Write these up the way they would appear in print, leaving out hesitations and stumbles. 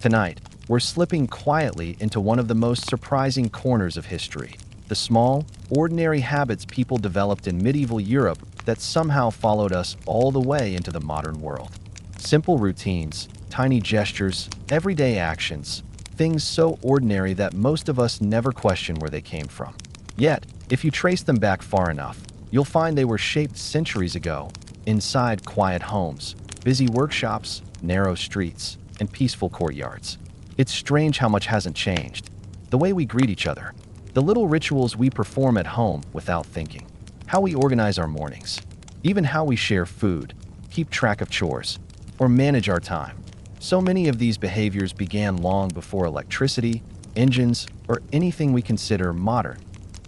Tonight, we're slipping quietly into one of the most surprising corners of history: the small, ordinary habits people developed in medieval Europe that somehow followed us all the way into the modern world. Simple routines, tiny gestures, everyday actions, things so ordinary that most of us never question where they came from. Yet, if you trace them back far enough, you'll find they were shaped centuries ago, inside quiet homes, busy workshops, narrow streets, and peaceful courtyards. It's strange how much hasn't changed. The way we greet each other, the little rituals we perform at home without thinking, how we organize our mornings, even how we share food, keep track of chores, or manage our time. So many of these behaviors began long before electricity, engines, or anything we consider modern.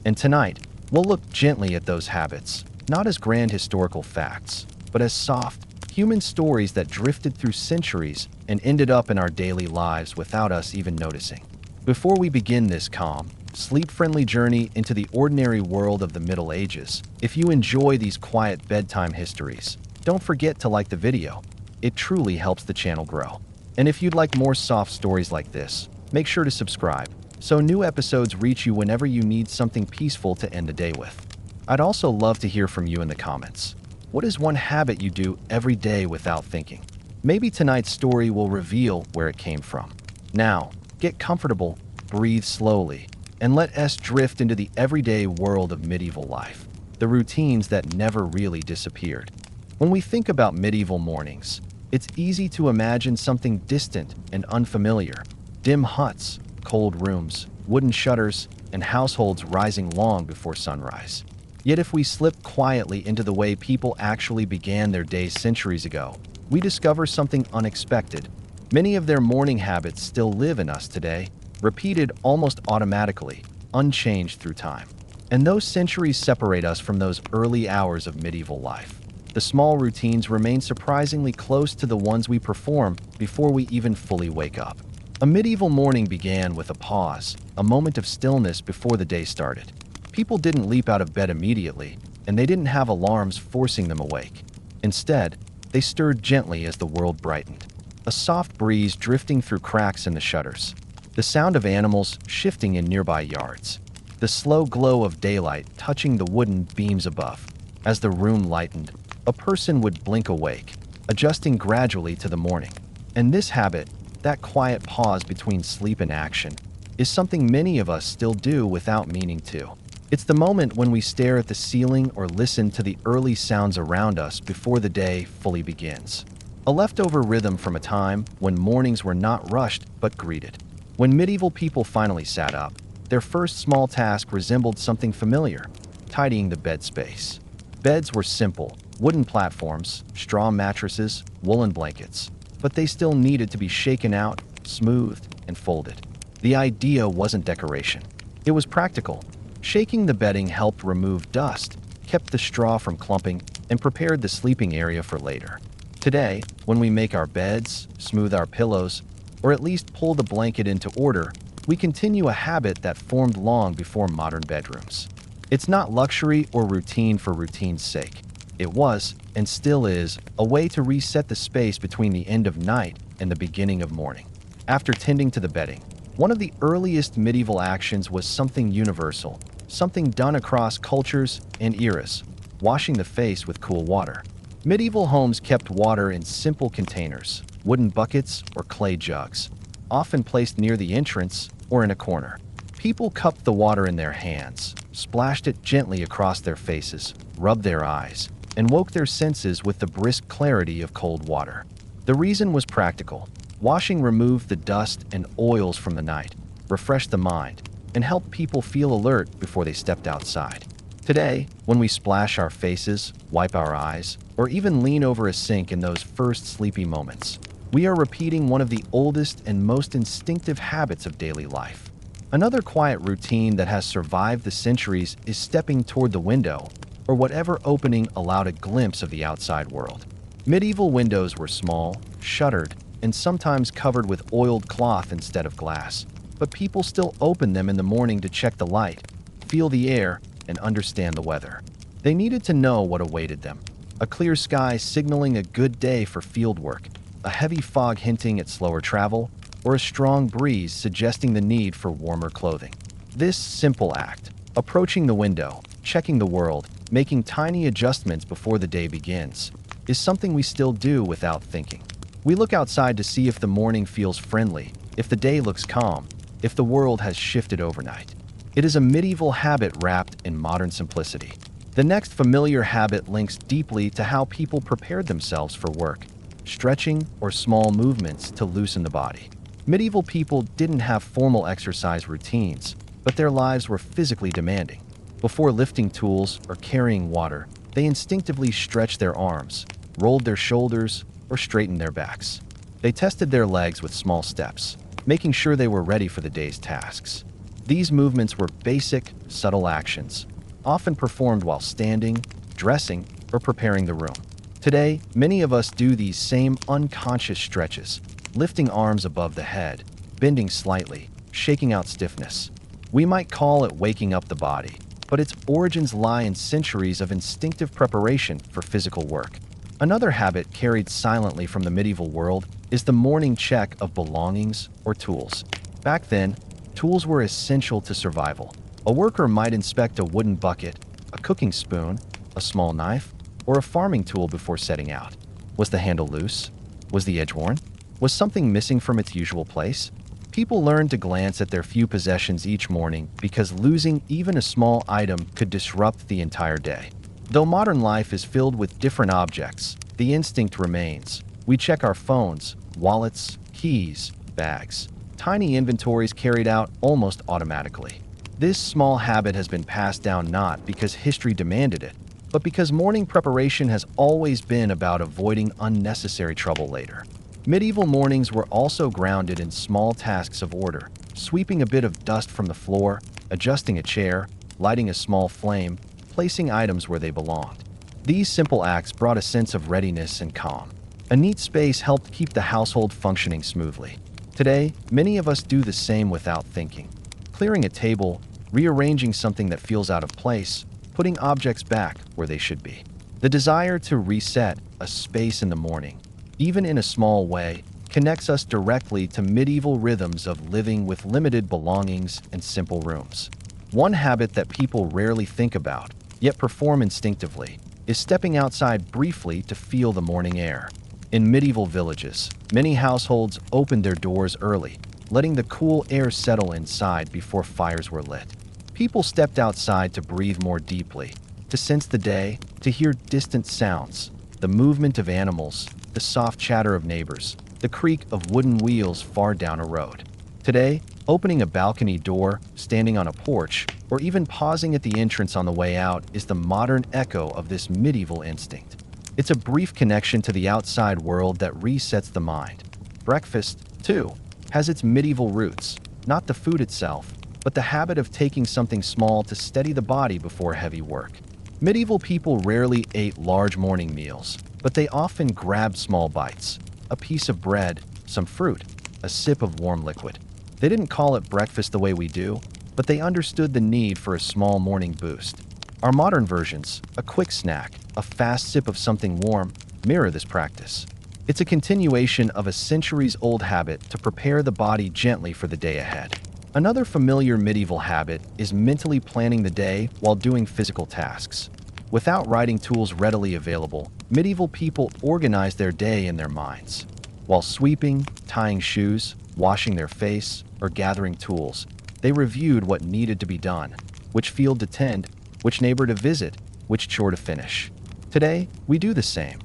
And tonight, we'll look gently at those habits, not as grand historical facts, but as soft, human stories that drifted through centuries and ended up in our daily lives without us even noticing. Before we begin this calm, sleep-friendly journey into the ordinary world of the Middle Ages, if you enjoy these quiet bedtime histories, don't forget to like the video. It truly helps the channel grow. And if you'd like more soft stories like this, make sure to subscribe so new episodes reach you whenever you need something peaceful to end the day with. I'd also love to hear from you in the comments. What is one habit you do every day without thinking? Maybe tonight's story will reveal where it came from. Now, get comfortable, breathe slowly, and let us drift into the everyday world of medieval life, the routines that never really disappeared. When we think about medieval mornings, it's easy to imagine something distant and unfamiliar: dim huts, cold rooms, wooden shutters, and households rising long before sunrise. Yet if we slip quietly into the way people actually began their days centuries ago, we discover something unexpected. Many of their morning habits still live in us today, repeated almost automatically, unchanged through time. And those centuries separate us from those early hours of medieval life. The small routines remain surprisingly close to the ones we perform before we even fully wake up. A medieval morning began with a pause, a moment of stillness before the day started. People didn't leap out of bed immediately, and they didn't have alarms forcing them awake. Instead, they stirred gently as the world brightened. A soft breeze drifting through cracks in the shutters, the sound of animals shifting in nearby yards, the slow glow of daylight touching the wooden beams above. As the room lightened, a person would blink awake, adjusting gradually to the morning. And this habit, that quiet pause between sleep and action, is something many of us still do without meaning to. It's the moment when we stare at the ceiling or listen to the early sounds around us before the day fully begins. A leftover rhythm from a time when mornings were not rushed but greeted. When medieval people finally sat up, their first small task resembled something familiar: tidying the bed space. Beds were simple: wooden platforms, straw mattresses, woolen blankets. But they still needed to be shaken out, smoothed, and folded. The idea wasn't decoration. It was practical. Shaking the bedding helped remove dust, kept the straw from clumping, and prepared the sleeping area for later. Today, when we make our beds, smooth our pillows, or at least pull the blanket into order, we continue a habit that formed long before modern bedrooms. It's not luxury or routine for routine's sake. It was, and still is, a way to reset the space between the end of night and the beginning of morning. After tending to the bedding, one of the earliest medieval actions was something universal, something done across cultures and eras: washing the face with cool water. Medieval homes kept water in simple containers, wooden buckets or clay jugs, often placed near the entrance or in a corner. People cupped the water in their hands, splashed it gently across their faces, rubbed their eyes, and woke their senses with the brisk clarity of cold water. The reason was practical. Washing removed the dust and oils from the night, refreshed the mind, and helped people feel alert before they stepped outside. Today, when we splash our faces, wipe our eyes, or even lean over a sink in those first sleepy moments, we are repeating one of the oldest and most instinctive habits of daily life. Another quiet routine that has survived the centuries is stepping toward the window, or whatever opening allowed a glimpse of the outside world. Medieval windows were small, shuttered, and sometimes covered with oiled cloth instead of glass. But people still opened them in the morning to check the light, feel the air, and understand the weather. They needed to know what awaited them: a clear sky signaling a good day for field work, a heavy fog hinting at slower travel, or a strong breeze suggesting the need for warmer clothing. This simple act, approaching the window, checking the world, making tiny adjustments before the day begins, is something we still do without thinking. We look outside to see if the morning feels friendly, if the day looks calm, if the world has shifted overnight. It is a medieval habit wrapped in modern simplicity. The next familiar habit links deeply to how people prepared themselves for work, stretching or small movements to loosen the body. Medieval people didn't have formal exercise routines, but their lives were physically demanding. Before lifting tools or carrying water, they instinctively stretched their arms, rolled their shoulders, or straightened their backs. They tested their legs with small steps, making sure they were ready for the day's tasks. These movements were basic, subtle actions, often performed while standing, dressing, or preparing the room. Today, many of us do these same unconscious stretches, lifting arms above the head, bending slightly, shaking out stiffness. We might call it waking up the body, but its origins lie in centuries of instinctive preparation for physical work. Another habit carried silently from the medieval world is the morning check of belongings or tools. Back then, tools were essential to survival. A worker might inspect a wooden bucket, a cooking spoon, a small knife, or a farming tool before setting out. Was the handle loose? Was the edge worn? Was something missing from its usual place? People learned to glance at their few possessions each morning because losing even a small item could disrupt the entire day. Though modern life is filled with different objects, the instinct remains. We check our phones, wallets, keys, bags. Tiny inventories carried out almost automatically. This small habit has been passed down not because history demanded it, but because morning preparation has always been about avoiding unnecessary trouble later. Medieval mornings were also grounded in small tasks of order, sweeping a bit of dust from the floor, adjusting a chair, lighting a small flame, placing items where they belonged. These simple acts brought a sense of readiness and calm. A neat space helped keep the household functioning smoothly. Today, many of us do the same without thinking. Clearing a table, rearranging something that feels out of place, putting objects back where they should be. The desire to reset a space in the morning, even in a small way, connects us directly to medieval rhythms of living with limited belongings and simple rooms. One habit that people rarely think about, yet perform instinctively, is stepping outside briefly to feel the morning air. In medieval villages, many households opened their doors early, letting the cool air settle inside before fires were lit. People stepped outside to breathe more deeply, to sense the day, to hear distant sounds, the movement of animals, the soft chatter of neighbors, the creak of wooden wheels far down a road. Today, opening a balcony door, standing on a porch, or even pausing at the entrance on the way out is the modern echo of this medieval instinct. It's a brief connection to the outside world that resets the mind. Breakfast, too, has its medieval roots, not the food itself, but the habit of taking something small to steady the body before heavy work. Medieval people rarely ate large morning meals, but they often grabbed small bites, a piece of bread, some fruit, a sip of warm liquid. They didn't call it breakfast the way we do, but they understood the need for a small morning boost. Our modern versions, a quick snack, a fast sip of something warm, mirror this practice. It's a continuation of a centuries-old habit to prepare the body gently for the day ahead. Another familiar medieval habit is mentally planning the day while doing physical tasks. Without writing tools readily available, medieval people organized their day in their minds. While sweeping, tying shoes, washing their face, or gathering tools, they reviewed what needed to be done, which field to tend, which neighbor to visit, which chore to finish. Today, we do the same,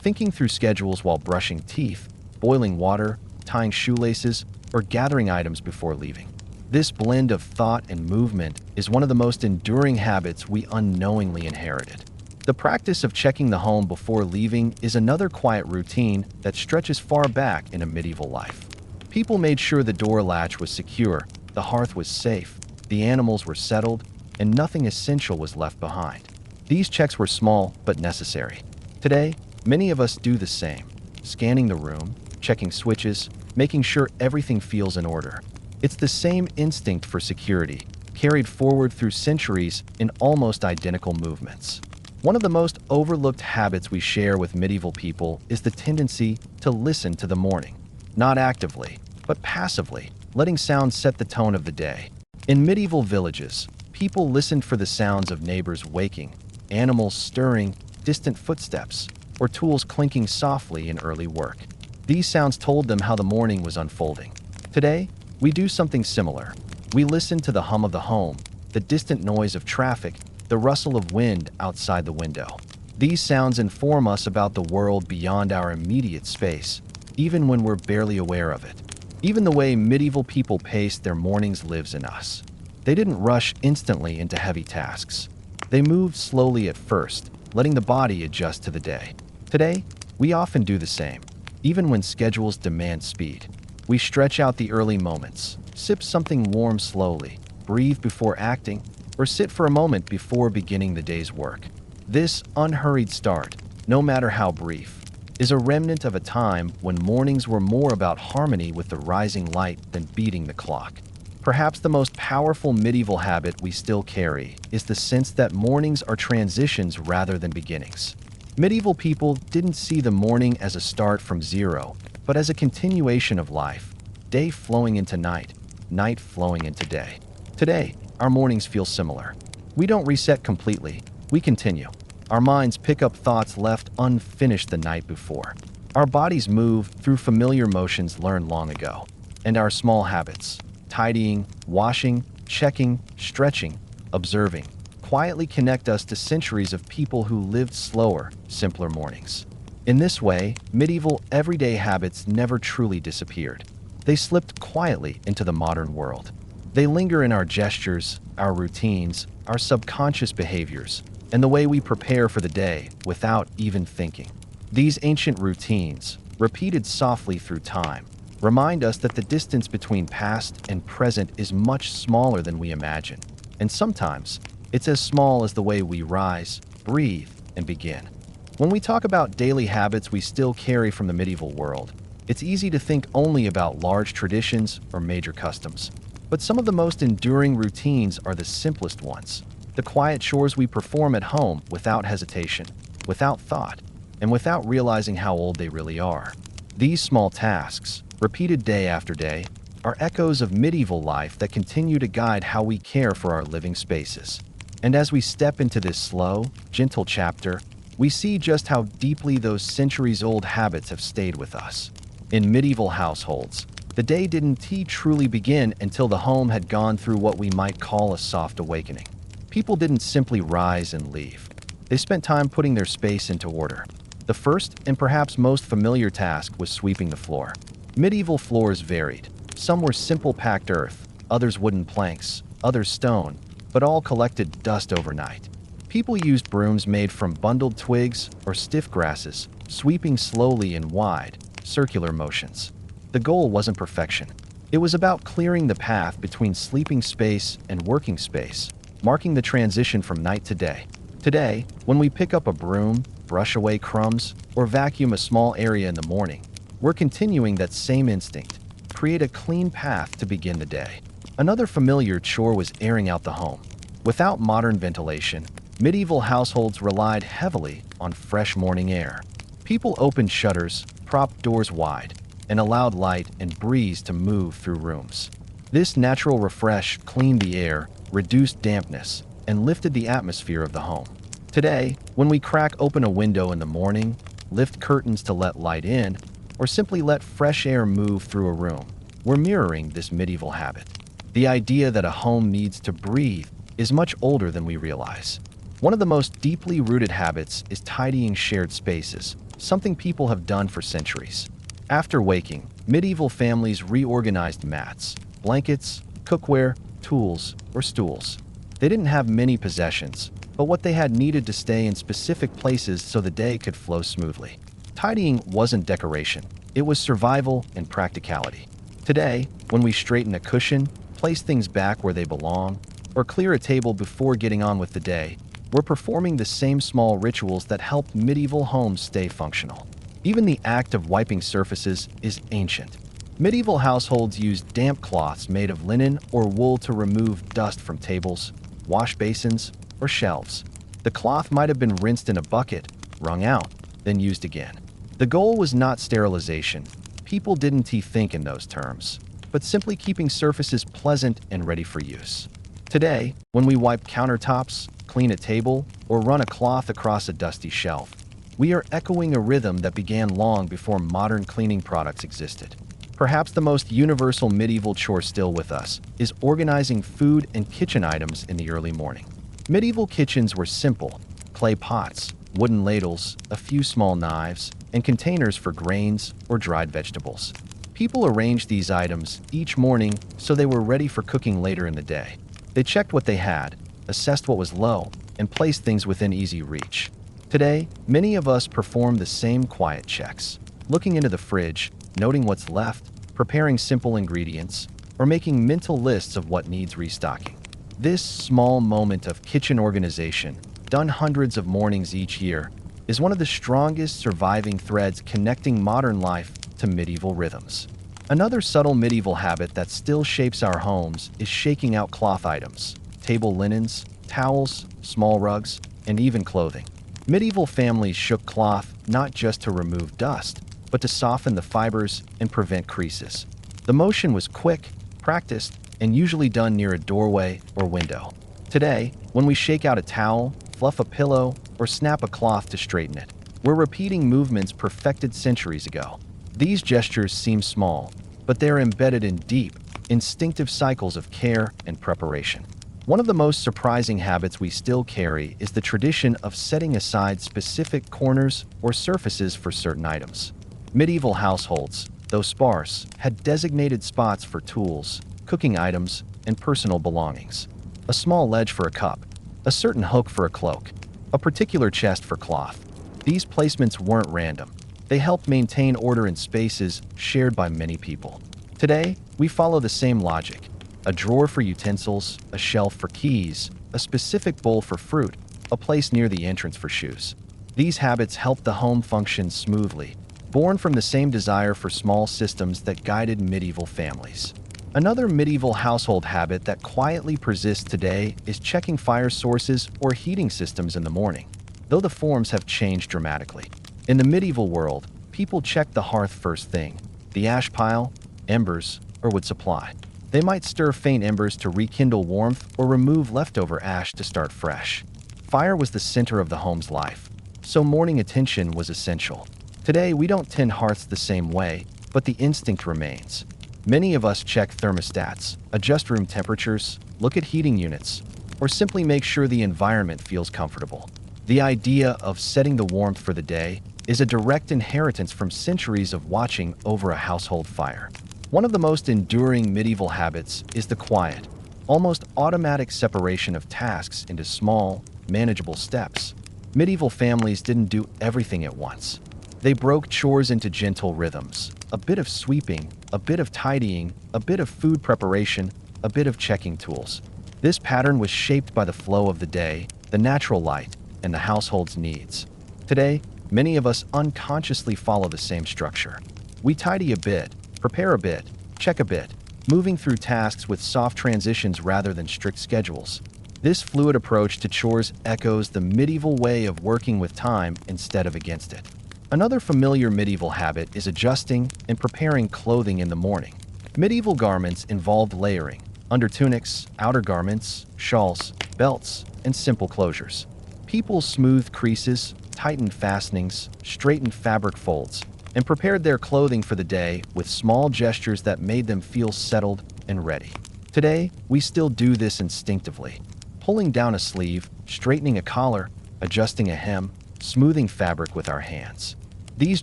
thinking through schedules while brushing teeth, boiling water, tying shoelaces, or gathering items before leaving. This blend of thought and movement is one of the most enduring habits we unknowingly inherited. The practice of checking the home before leaving is another quiet routine that stretches far back into medieval life. People made sure the door latch was secure, the hearth was safe, the animals were settled, and nothing essential was left behind. These checks were small but necessary. Today, many of us do the same, scanning the room, checking switches, making sure everything feels in order. It's the same instinct for security, carried forward through centuries in almost identical movements. One of the most overlooked habits we share with medieval people is the tendency to listen to the morning. Not actively, but passively, letting sounds set the tone of the day. In medieval villages, people listened for the sounds of neighbors waking, animals stirring, distant footsteps, or tools clinking softly in early work. These sounds told them how the morning was unfolding. Today, we do something similar. We listen to the hum of the home, the distant noise of traffic, the rustle of wind outside the window. These sounds inform us about the world beyond our immediate space, even when we're barely aware of it. Even the way medieval people paced their mornings lives in us. They didn't rush instantly into heavy tasks. They moved slowly at first, letting the body adjust to the day. Today, we often do the same, even when schedules demand speed. We stretch out the early moments, sip something warm slowly, breathe before acting, or sit for a moment before beginning the day's work. This unhurried start, no matter how brief, is a remnant of a time when mornings were more about harmony with the rising light than beating the clock. Perhaps the most powerful medieval habit we still carry is the sense that mornings are transitions rather than beginnings. Medieval people didn't see the morning as a start from zero, but as a continuation of life, day flowing into night, night flowing into day. Today, our mornings feel similar. We don't reset completely, we continue. Our minds pick up thoughts left unfinished the night before. Our bodies move through familiar motions learned long ago. And our small habits, tidying, washing, checking, stretching, observing, quietly connect us to centuries of people who lived slower, simpler mornings. In this way, medieval everyday habits never truly disappeared. They slipped quietly into the modern world. They linger in our gestures, our routines, our subconscious behaviors, and the way we prepare for the day without even thinking. These ancient routines, repeated softly through time, remind us that the distance between past and present is much smaller than we imagine. And sometimes, it's as small as the way we rise, breathe, and begin. When we talk about daily habits we still carry from the medieval world, it's easy to think only about large traditions or major customs. But some of the most enduring routines are the simplest ones. The quiet chores we perform at home without hesitation, without thought, and without realizing how old they really are. These small tasks, repeated day after day, are echoes of medieval life that continue to guide how we care for our living spaces. And as we step into this slow, gentle chapter, we see just how deeply those centuries-old habits have stayed with us. In medieval households, the day didn't truly begin until the home had gone through what we might call a soft awakening. People didn't simply rise and leave. They spent time putting their space into order. The first and perhaps most familiar task was sweeping the floor. Medieval floors varied. Some were simple packed earth, others wooden planks, others stone, but all collected dust overnight. People used brooms made from bundled twigs or stiff grasses, sweeping slowly in wide, circular motions. The goal wasn't perfection. It was about clearing the path between sleeping space and working space, marking the transition from night to day. Today, when we pick up a broom, brush away crumbs, or vacuum a small area in the morning, we're continuing that same instinct, create a clean path to begin the day. Another familiar chore was airing out the home. Without modern ventilation, medieval households relied heavily on fresh morning air. People opened shutters, propped doors wide, and allowed light and breeze to move through rooms. This natural refresh cleaned the air, reduced dampness, and lifted the atmosphere of the home. Today, when we crack open a window in the morning, lift curtains to let light in, or simply let fresh air move through a room, we're mirroring this medieval habit. The idea that a home needs to breathe is much older than we realize. One of the most deeply rooted habits is tidying shared spaces, something people have done for centuries. After waking, medieval families reorganized mats, blankets, cookware, tools, or stools. They didn't have many possessions, but what they had needed to stay in specific places so the day could flow smoothly. Tidying wasn't decoration, it was survival and practicality. Today, when we straighten a cushion, place things back where they belong, or clear a table before getting on with the day, we're performing the same small rituals that helped medieval homes stay functional. Even the act of wiping surfaces is ancient. Medieval households used damp cloths made of linen or wool to remove dust from tables, wash basins, or shelves. The cloth might have been rinsed in a bucket, wrung out, then used again. The goal was not sterilization. People didn't think in those terms, but simply keeping surfaces pleasant and ready for use. Today, when we wipe countertops, clean a table, or run a cloth across a dusty shelf, we are echoing a rhythm that began long before modern cleaning products existed. Perhaps the most universal medieval chore still with us is organizing food and kitchen items in the early morning. Medieval kitchens were simple: clay pots, wooden ladles, a few small knives, and containers for grains or dried vegetables. People arranged these items each morning so they were ready for cooking later in the day. They checked what they had, assessed what was low, and placed things within easy reach. Today, many of us perform the same quiet checks, looking into the fridge, noting what's left, preparing simple ingredients, or making mental lists of what needs restocking. This small moment of kitchen organization, done hundreds of mornings each year, is one of the strongest surviving threads connecting modern life to medieval rhythms. Another subtle medieval habit that still shapes our homes is shaking out cloth items: table linens, towels, small rugs, and even clothing. Medieval families shook cloth not just to remove dust, but to soften the fibers and prevent creases. The motion was quick, practiced, and usually done near a doorway or window. Today, when we shake out a towel, fluff a pillow, or snap a cloth to straighten it, we're repeating movements perfected centuries ago. These gestures seem small, but they're embedded in deep, instinctive cycles of care and preparation. One of the most surprising habits we still carry is the tradition of setting aside specific corners or surfaces for certain items. Medieval households, though sparse, had designated spots for tools, cooking items, and personal belongings. A small ledge for a cup, a certain hook for a cloak, a particular chest for cloth. These placements weren't random. They helped maintain order in spaces shared by many people. Today, we follow the same logic: a drawer for utensils, a shelf for keys, a specific bowl for fruit, a place near the entrance for shoes. These habits help the home function smoothly, born from the same desire for small systems that guided medieval families. Another medieval household habit that quietly persists today is checking fire sources or heating systems in the morning, though the forms have changed dramatically. In the medieval world, people checked the hearth first thing: the ash pile, embers, or wood supply. They might stir faint embers to rekindle warmth or remove leftover ash to start fresh. Fire was the center of the home's life, so morning attention was essential. Today, we don't tend hearths the same way, but the instinct remains. Many of us check thermostats, adjust room temperatures, look at heating units, or simply make sure the environment feels comfortable. The idea of setting the warmth for the day is a direct inheritance from centuries of watching over a household fire. One of the most enduring medieval habits is the quiet, almost automatic separation of tasks into small, manageable steps. Medieval families didn't do everything at once. They broke chores into gentle rhythms: a bit of sweeping, a bit of tidying, a bit of food preparation, a bit of checking tools. This pattern was shaped by the flow of the day, the natural light, and the household's needs. Today, many of us unconsciously follow the same structure. We tidy a bit, prepare a bit, check a bit, moving through tasks with soft transitions rather than strict schedules. This fluid approach to chores echoes the medieval way of working with time instead of against it. Another familiar medieval habit is adjusting and preparing clothing in the morning. Medieval garments involved layering: undertunics, outer garments, shawls, belts, and simple closures. People smoothed creases, tightened fastenings, straightened fabric folds, and prepared their clothing for the day with small gestures that made them feel settled and ready. Today, we still do this instinctively: pulling down a sleeve, straightening a collar, adjusting a hem, smoothing fabric with our hands. These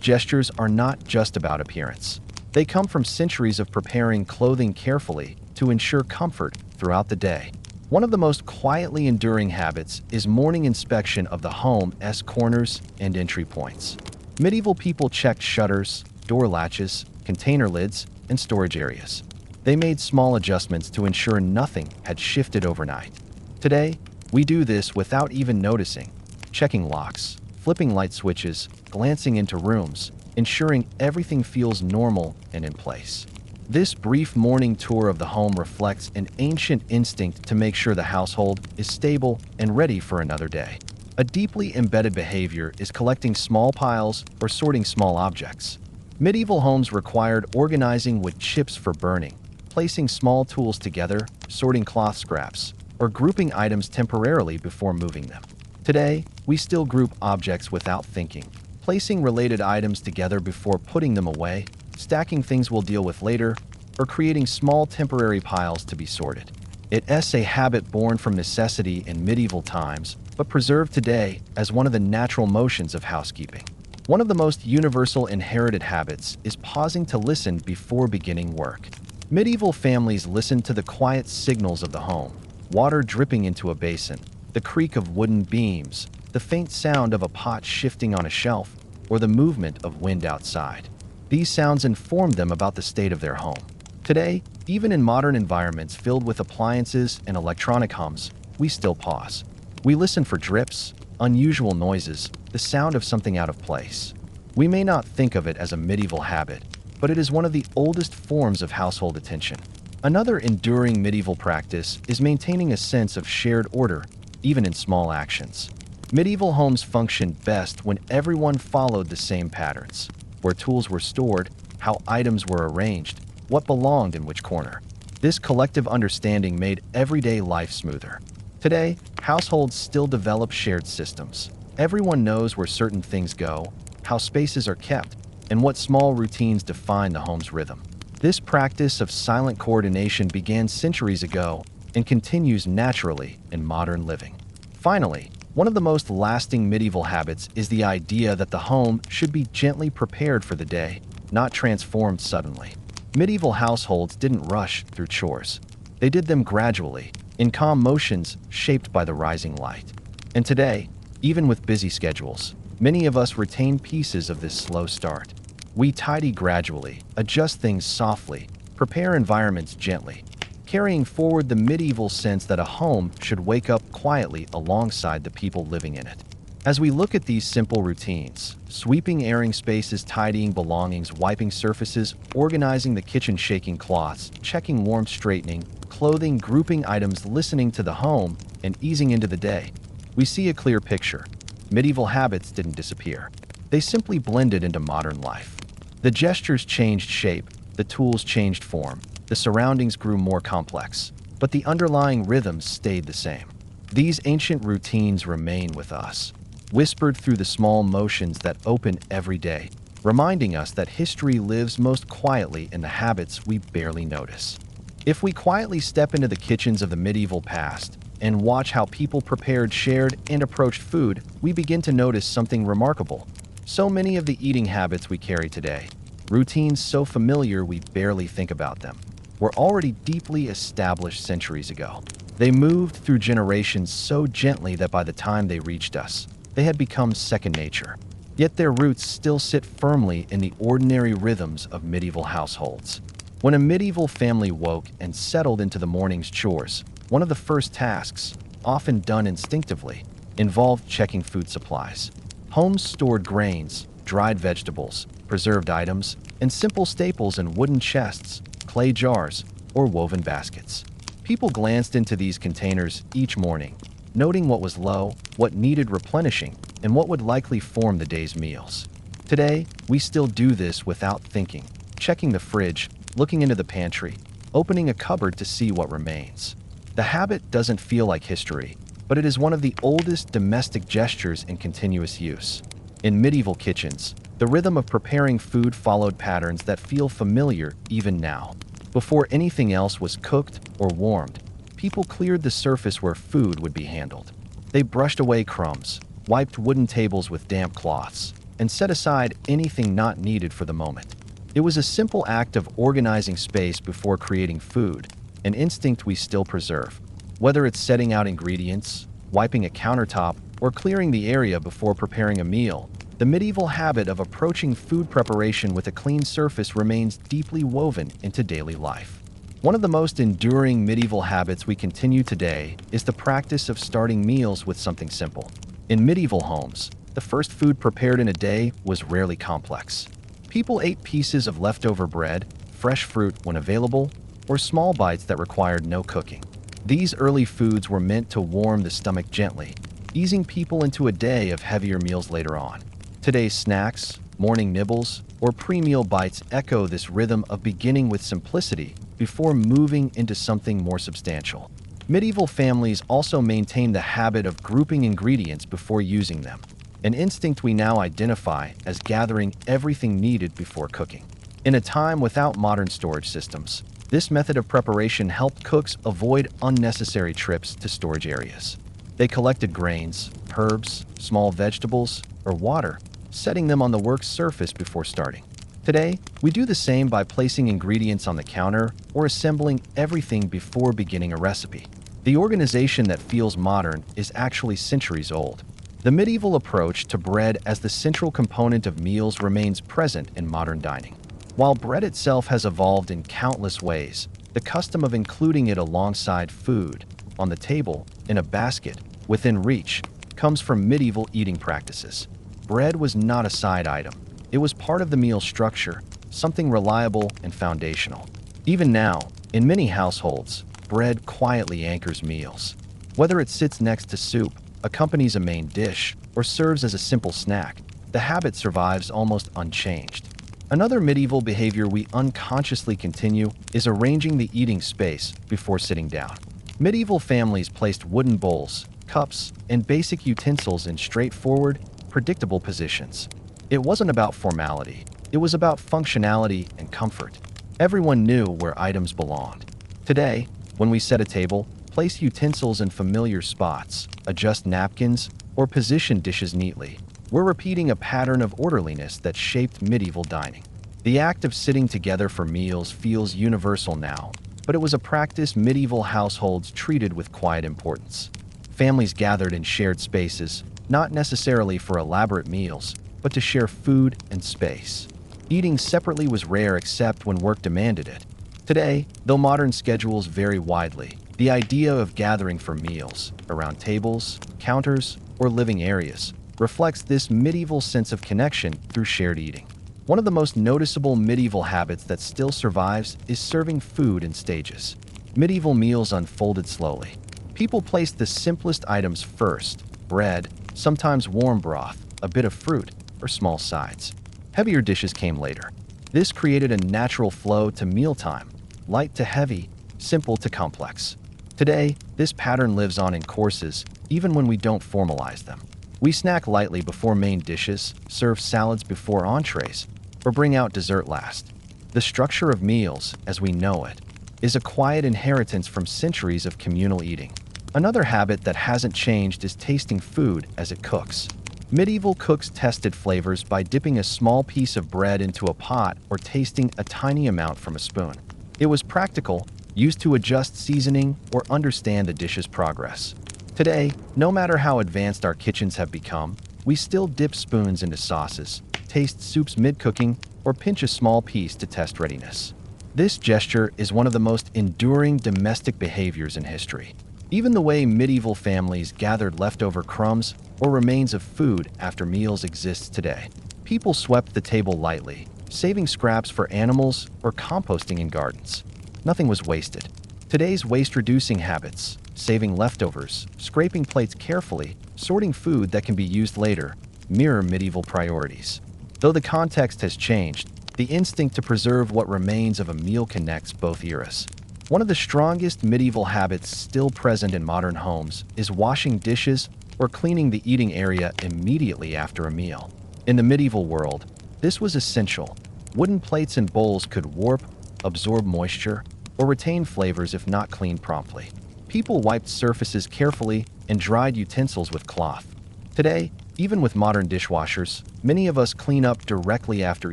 gestures are not just about appearance. They come from centuries of preparing clothing carefully to ensure comfort throughout the day. One of the most quietly enduring habits is morning inspection of the home's corners and entry points. Medieval people checked shutters, door latches, container lids, and storage areas. They made small adjustments to ensure nothing had shifted overnight. Today, we do this without even noticing: checking locks, flipping light switches, glancing into rooms, ensuring everything feels normal and in place. This brief morning tour of the home reflects an ancient instinct to make sure the household is stable and ready for another day. A deeply embedded behavior is collecting small piles or sorting small objects. Medieval homes required organizing with chips for burning, placing small tools together, sorting cloth scraps, or grouping items temporarily before moving them. Today, we still group objects without thinking, placing related items together before putting them away, stacking things we'll deal with later, or creating small temporary piles to be sorted. It's a habit born from necessity in medieval times, but preserved today as one of the natural motions of housekeeping. One of the most universal inherited habits is pausing to listen before beginning work. Medieval families listened to the quiet signals of the home, water dripping into a basin, the creak of wooden beams, the faint sound of a pot shifting on a shelf, or the movement of wind outside. These sounds informed them about the state of their home. Today, even in modern environments filled with appliances and electronic hums, we still pause. We listen for drips, unusual noises, the sound of something out of place. We may not think of it as a medieval habit, but it is one of the oldest forms of household attention. Another enduring medieval practice is maintaining a sense of shared order, even in small actions. Medieval homes functioned best when everyone followed the same patterns: where tools were stored, how items were arranged, what belonged in which corner. This collective understanding made everyday life smoother. Today, households still develop shared systems. Everyone knows where certain things go, how spaces are kept, and what small routines define the home's rhythm. This practice of silent coordination began centuries ago and continues naturally in modern living. Finally, one of the most lasting medieval habits is the idea that the home should be gently prepared for the day, not transformed suddenly. Medieval households didn't rush through chores. They did them gradually, in calm motions shaped by the rising light. And today, even with busy schedules, many of us retain pieces of this slow start. We tidy gradually, adjust things softly, prepare environments gently, carrying forward the medieval sense that a home should wake up quietly alongside the people living in it. As we look at these simple routines, sweeping airing spaces, tidying belongings, wiping surfaces, organizing the kitchen, shaking cloths, checking warmth, straightening clothing, grouping items, listening to the home, and easing into the day, we see a clear picture. Medieval habits didn't disappear. They simply blended into modern life. The gestures changed shape, the tools changed form, the surroundings grew more complex, but the underlying rhythms stayed the same. These ancient routines remain with us, whispered through the small motions that open every day, reminding us that history lives most quietly in the habits we barely notice. If we quietly step into the kitchens of the medieval past and watch how people prepared, shared, and approached food, we begin to notice something remarkable. So many of the eating habits we carry today, routines so familiar we barely think about them, were already deeply established centuries ago. They moved through generations so gently that by the time they reached us, they had become second nature. Yet their roots still sit firmly in the ordinary rhythms of medieval households. When a medieval family woke and settled into the morning's chores, one of the first tasks, often done instinctively, involved checking food supplies. Homes stored grains, dried vegetables, preserved items, and simple staples in wooden chests, clay jars, or woven baskets. People glanced into these containers each morning, noting what was low, what needed replenishing, and what would likely form the day's meals. Today, we still do this without thinking, checking the fridge, looking into the pantry, opening a cupboard to see what remains. The habit doesn't feel like history, but it is one of the oldest domestic gestures in continuous use. In medieval kitchens, the rhythm of preparing food followed patterns that feel familiar even now. Before anything else was cooked or warmed, people cleared the surface where food would be handled. They brushed away crumbs, wiped wooden tables with damp cloths, and set aside anything not needed for the moment. It was a simple act of organizing space before creating food, an instinct we still preserve. Whether it's setting out ingredients, wiping a countertop, or clearing the area before preparing a meal, the medieval habit of approaching food preparation with a clean surface remains deeply woven into daily life. One of the most enduring medieval habits we continue today is the practice of starting meals with something simple. In medieval homes, the first food prepared in a day was rarely complex. People ate pieces of leftover bread, fresh fruit when available, or small bites that required no cooking. These early foods were meant to warm the stomach gently, easing people into a day of heavier meals later on. Today's snacks, Morning nibbles or pre-meal bites echo this rhythm of beginning with simplicity before moving into something more substantial. Medieval families also maintained the habit of grouping ingredients before using them, an instinct we now identify as gathering everything needed before cooking. In a time without modern storage systems, this method of preparation helped cooks avoid unnecessary trips to storage areas. They collected grains, herbs, small vegetables, or water, setting them on the work's surface before starting. Today, we do the same by placing ingredients on the counter or assembling everything before beginning a recipe. The organization that feels modern is actually centuries old. The medieval approach to bread as the central component of meals remains present in modern dining. While bread itself has evolved in countless ways, the custom of including it alongside food, on the table, in a basket, within reach, comes from medieval eating practices. Bread was not a side item. It was part of the meal structure, something reliable and foundational. Even now, in many households, bread quietly anchors meals. Whether it sits next to soup, accompanies a main dish, or serves as a simple snack, the habit survives almost unchanged. Another medieval behavior we unconsciously continue is arranging the eating space before sitting down. Medieval families placed wooden bowls, cups, and basic utensils in straightforward, predictable positions. It wasn't about formality. It was about functionality and comfort. Everyone knew where items belonged. Today, when we set a table, place utensils in familiar spots, adjust napkins, or position dishes neatly, we're repeating a pattern of orderliness that shaped medieval dining. The act of sitting together for meals feels universal now, but it was a practice medieval households treated with quiet importance. Families gathered in shared spaces, not necessarily for elaborate meals, but to share food and space. Eating separately was rare except when work demanded it. Today, though modern schedules vary widely, the idea of gathering for meals, around tables, counters, or living areas, reflects this medieval sense of connection through shared eating. One of the most noticeable medieval habits that still survives is serving food in stages. Medieval meals unfolded slowly. People placed the simplest items first: bread, sometimes warm broth, a bit of fruit, or small sides. Heavier dishes came later. This created a natural flow to mealtime, light to heavy, simple to complex. Today, this pattern lives on in courses, even when we don't formalize them. We snack lightly before main dishes, serve salads before entrees, or bring out dessert last. The structure of meals, as we know it, is a quiet inheritance from centuries of communal eating. Another habit that hasn't changed is tasting food as it cooks. Medieval cooks tested flavors by dipping a small piece of bread into a pot or tasting a tiny amount from a spoon. It was practical, used to adjust seasoning or understand the dish's progress. Today, no matter how advanced our kitchens have become, we still dip spoons into sauces, taste soups mid-cooking, or pinch a small piece to test readiness. This gesture is one of the most enduring domestic behaviors in history. Even the way medieval families gathered leftover crumbs or remains of food after meals exists today. People swept the table lightly, saving scraps for animals or composting in gardens. Nothing was wasted. Today's waste-reducing habits, saving leftovers, scraping plates carefully, sorting food that can be used later, mirror medieval priorities. Though the context has changed, the instinct to preserve what remains of a meal connects both eras. One of the strongest medieval habits still present in modern homes is washing dishes or cleaning the eating area immediately after a meal. In the medieval world, this was essential. Wooden plates and bowls could warp, absorb moisture, or retain flavors if not cleaned promptly. People wiped surfaces carefully and dried utensils with cloth. Today, even with modern dishwashers, many of us clean up directly after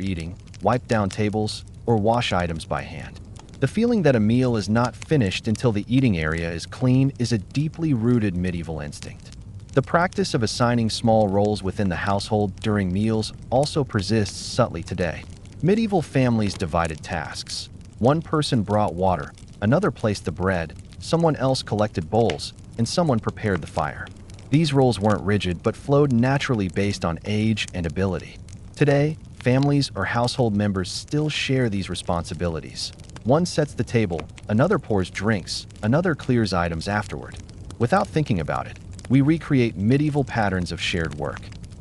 eating, wipe down tables, or wash items by hand. The feeling that a meal is not finished until the eating area is clean is a deeply rooted medieval instinct. The practice of assigning small roles within the household during meals also persists subtly today. Medieval families divided tasks. One person brought water, another placed the bread, someone else collected bowls, and someone prepared the fire. These roles weren't rigid but flowed naturally based on age and ability. Today, families or household members still share these responsibilities. One sets the table, another pours drinks, another clears items afterward. Without thinking about it, we recreate medieval patterns of shared work.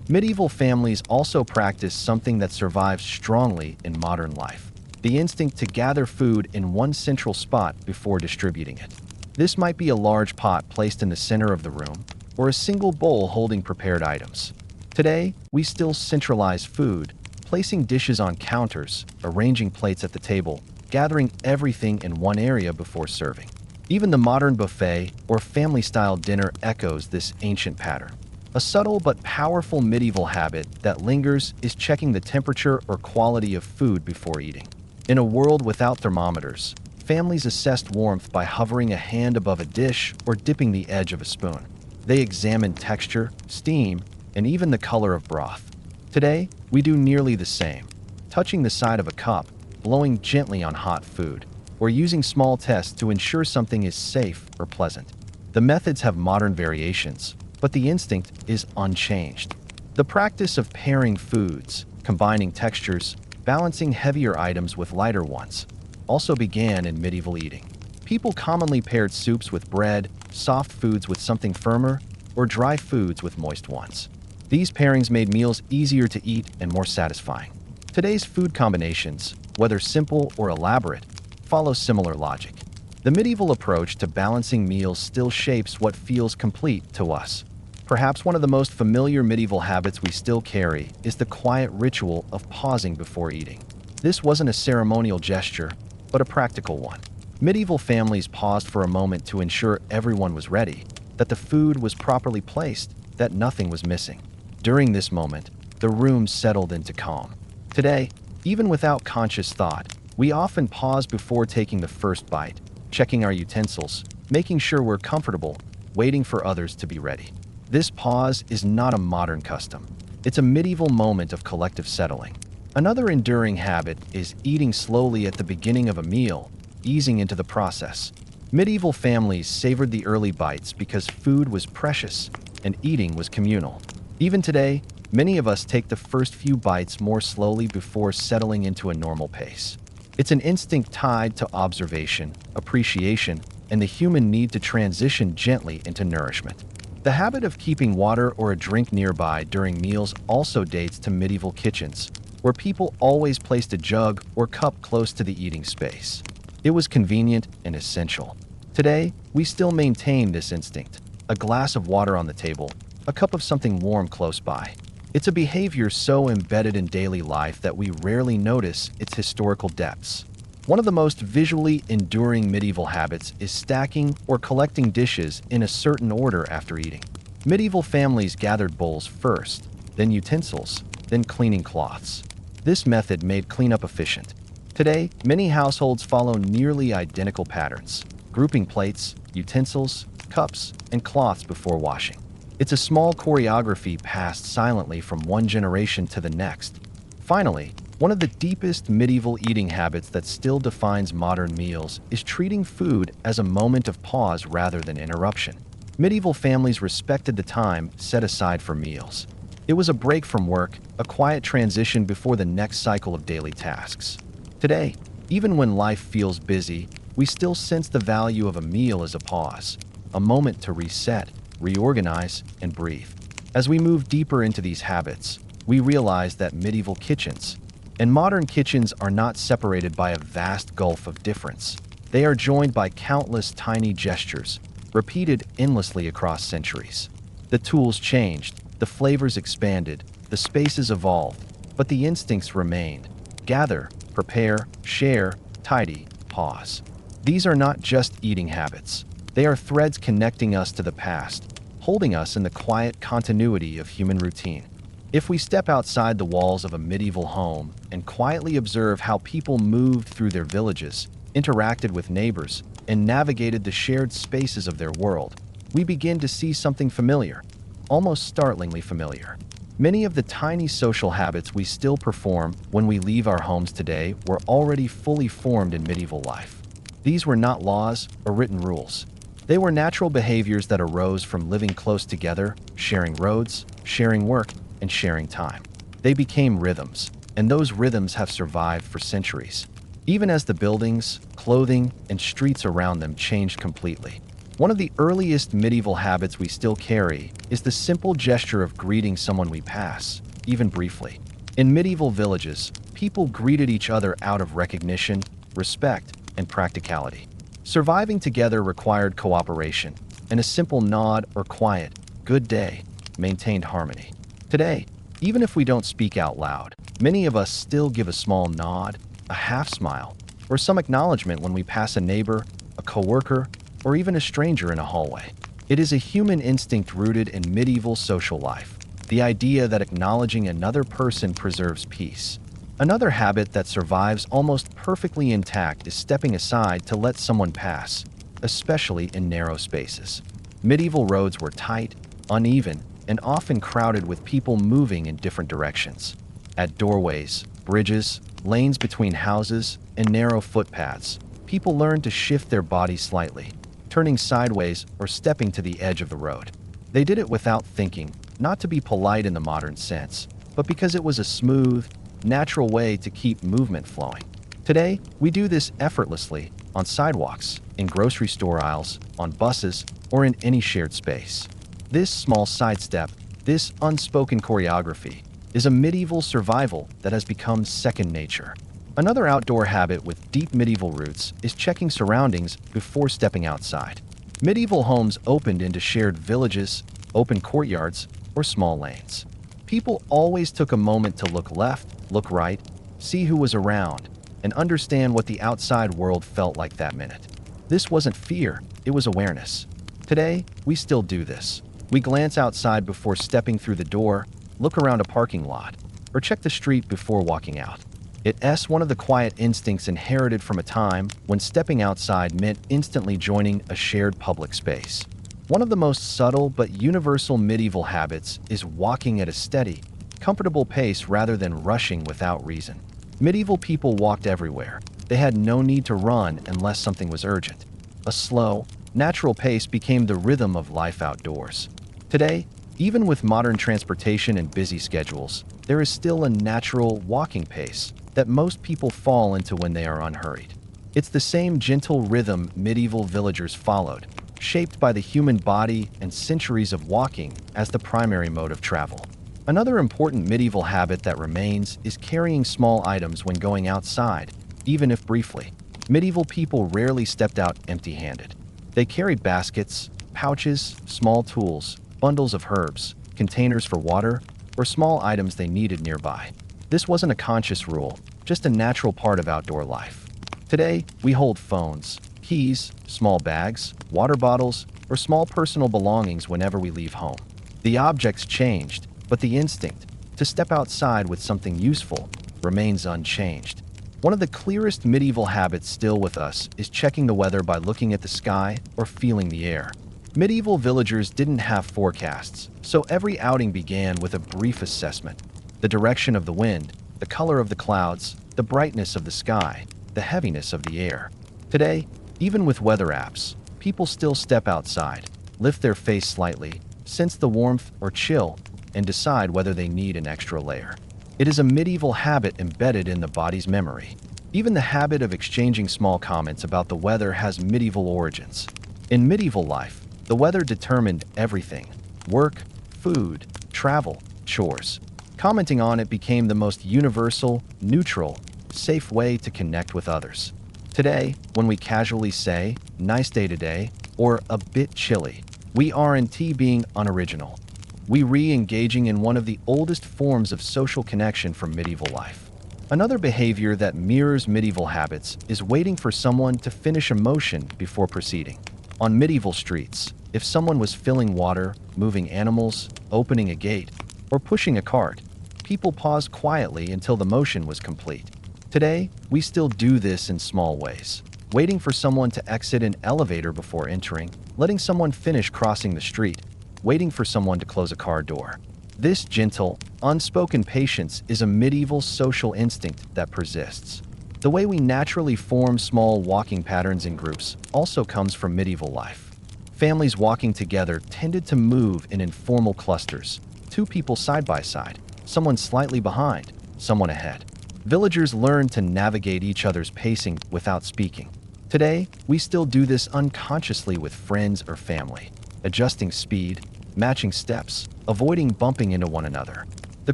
Medieval families also practiced something that survives strongly in modern life: the instinct to gather food in one central spot before distributing it. This might be a large pot placed in the center of the room, or a single bowl holding prepared items. Today, we still centralize food, placing dishes on counters, arranging plates at the table, gathering everything in one area before serving. Even the modern buffet or family-style dinner echoes this ancient pattern. A subtle but powerful medieval habit that lingers is checking the temperature or quality of food before eating. In a world without thermometers, families assessed warmth by hovering a hand above a dish or dipping the edge of a spoon. They examined texture, steam, and even the color of broth. Today, we do nearly the same, touching the side of a cup, blowing gently on hot food, or using small tests to ensure something is safe or pleasant. The methods have modern variations, but the instinct is unchanged. The practice of pairing foods, combining textures, balancing heavier items with lighter ones, also began in medieval eating. People commonly paired soups with bread, soft foods with something firmer, or dry foods with moist ones. These pairings made meals easier to eat and more satisfying. Today's food combinations, whether simple or elaborate, follow similar logic. The medieval approach to balancing meals still shapes what feels complete to us. Perhaps one of the most familiar medieval habits we still carry is the quiet ritual of pausing before eating. This wasn't a ceremonial gesture, but a practical one. Medieval families paused for a moment to ensure everyone was ready, that the food was properly placed, that nothing was missing. During this moment, the room settled into calm. Today, even without conscious thought, we often pause before taking the first bite, checking our utensils, making sure we're comfortable, waiting for others to be ready. This pause is not a modern custom. It's a medieval moment of collective settling. Another enduring habit is eating slowly at the beginning of a meal, easing into the process. Medieval families savored the early bites because food was precious and eating was communal. Even today, many of us take the first few bites more slowly before settling into a normal pace. It's an instinct tied to observation, appreciation, and the human need to transition gently into nourishment. The habit of keeping water or a drink nearby during meals also dates to medieval kitchens, where people always placed a jug or cup close to the eating space. It was convenient and essential. Today, we still maintain this instinct: a glass of water on the table, a cup of something warm close by. It's a behavior so embedded in daily life that we rarely notice its historical depths. One of the most visually enduring medieval habits is stacking or collecting dishes in a certain order after eating. Medieval families gathered bowls first, then utensils, then cleaning cloths. This method made cleanup efficient. Today, many households follow nearly identical patterns, grouping plates, utensils, cups, and cloths before washing. It's a small choreography passed silently from one generation to the next. Finally, one of the deepest medieval eating habits that still defines modern meals is treating food as a moment of pause rather than interruption. Medieval families respected the time set aside for meals. It was a break from work, a quiet transition before the next cycle of daily tasks. Today, even when life feels busy, we still sense the value of a meal as a pause, a moment to reset, reorganize, and breathe. As we move deeper into these habits, we realize that medieval kitchens and modern kitchens are not separated by a vast gulf of difference. They are joined by countless tiny gestures, repeated endlessly across centuries. The tools changed, the flavors expanded, the spaces evolved, but the instincts remained: gather, prepare, share, tidy, pause. These are not just eating habits. They are threads connecting us to the past, holding us in the quiet continuity of human routine. If we step outside the walls of a medieval home and quietly observe how people moved through their villages, interacted with neighbors, and navigated the shared spaces of their world, we begin to see something familiar, almost startlingly familiar. Many of the tiny social habits we still perform when we leave our homes today were already fully formed in medieval life. These were not laws or written rules. They were natural behaviors that arose from living close together, sharing roads, sharing work, and sharing time. They became rhythms, and those rhythms have survived for centuries. Even as the buildings, clothing, and streets around them changed completely, One of the earliest medieval habits we still carry is the simple gesture of greeting someone we pass, even briefly. In medieval villages, people greeted each other out of recognition, respect, and practicality. Surviving together required cooperation, and a simple nod or quiet, "good day," maintained harmony. Today, even if we don't speak out loud, many of us still give a small nod, a half smile, or some acknowledgement when we pass a neighbor, a coworker, or even a stranger in a hallway. It is a human instinct rooted in medieval social life, the idea that acknowledging another person preserves peace. Another habit that survives almost perfectly intact is stepping aside to let someone pass, especially in narrow spaces. Medieval roads were tight, uneven, and often crowded with people moving in different directions. At doorways, bridges, lanes between houses, and narrow footpaths, people learned to shift their bodies slightly, turning sideways or stepping to the edge of the road. They did it without thinking, not to be polite in the modern sense, but because it was a smooth, natural way to keep movement flowing. Today, we do this effortlessly on sidewalks, in grocery store aisles, on buses, or in any shared space. This small sidestep, this unspoken choreography, is a medieval survival that has become second nature. Another outdoor habit with deep medieval roots is checking surroundings before stepping outside. Medieval homes opened into shared villages, open courtyards, or small lanes. People always took a moment to look left, look right, see who was around, and understand what the outside world felt like that minute. This wasn't fear, it was awareness. Today, we still do this. We glance outside before stepping through the door, look around a parking lot, or check the street before walking out. It's one of the quiet instincts inherited from a time when stepping outside meant instantly joining a shared public space. One of the most subtle but universal medieval habits is walking at a steady, comfortable pace rather than rushing without reason. Medieval people walked everywhere. They had no need to run unless something was urgent. A slow, natural pace became the rhythm of life outdoors. Today, even with modern transportation and busy schedules, there is still a natural walking pace that most people fall into when they are unhurried. It's the same gentle rhythm medieval villagers followed, shaped by the human body and centuries of walking as the primary mode of travel. Another important medieval habit that remains is carrying small items when going outside, even if briefly. Medieval people rarely stepped out empty-handed. They carried baskets, pouches, small tools, bundles of herbs, containers for water, or small items they needed nearby. This wasn't a conscious rule, just a natural part of outdoor life. Today, we hold phones, keys, small bags, water bottles, or small personal belongings whenever we leave home. The objects changed, but the instinct to step outside with something useful remains unchanged. One of the clearest medieval habits still with us is checking the weather by looking at the sky or feeling the air. Medieval villagers didn't have forecasts, so every outing began with a brief assessment. The direction of the wind, the color of the clouds, the brightness of the sky, the heaviness of the air. Today, even with weather apps, people still step outside, lift their face slightly, sense the warmth or chill, and decide whether they need an extra layer. It is a medieval habit embedded in the body's memory. Even the habit of exchanging small comments about the weather has medieval origins. In medieval life, the weather determined everything: work, food, travel, chores. Commenting on it became the most universal, neutral, safe way to connect with others. Today, when we casually say, "nice day today," or "a bit chilly," we aren't being unoriginal. We re-engaging in one of the oldest forms of social connection from medieval life. Another behavior that mirrors medieval habits is waiting for someone to finish a motion before proceeding. On medieval streets, if someone was filling water, moving animals, opening a gate, or pushing a cart, people paused quietly until the motion was complete. Today, we still do this in small ways. Waiting for someone to exit an elevator before entering, letting someone finish crossing the street, waiting for someone to close a car door. This gentle, unspoken patience is a medieval social instinct that persists. The way we naturally form small walking patterns in groups also comes from medieval life. Families walking together tended to move in informal clusters, two people side by side, someone slightly behind, someone ahead. Villagers learned to navigate each other's pacing without speaking. Today, we still do this unconsciously with friends or family, adjusting speed, matching steps, avoiding bumping into one another. The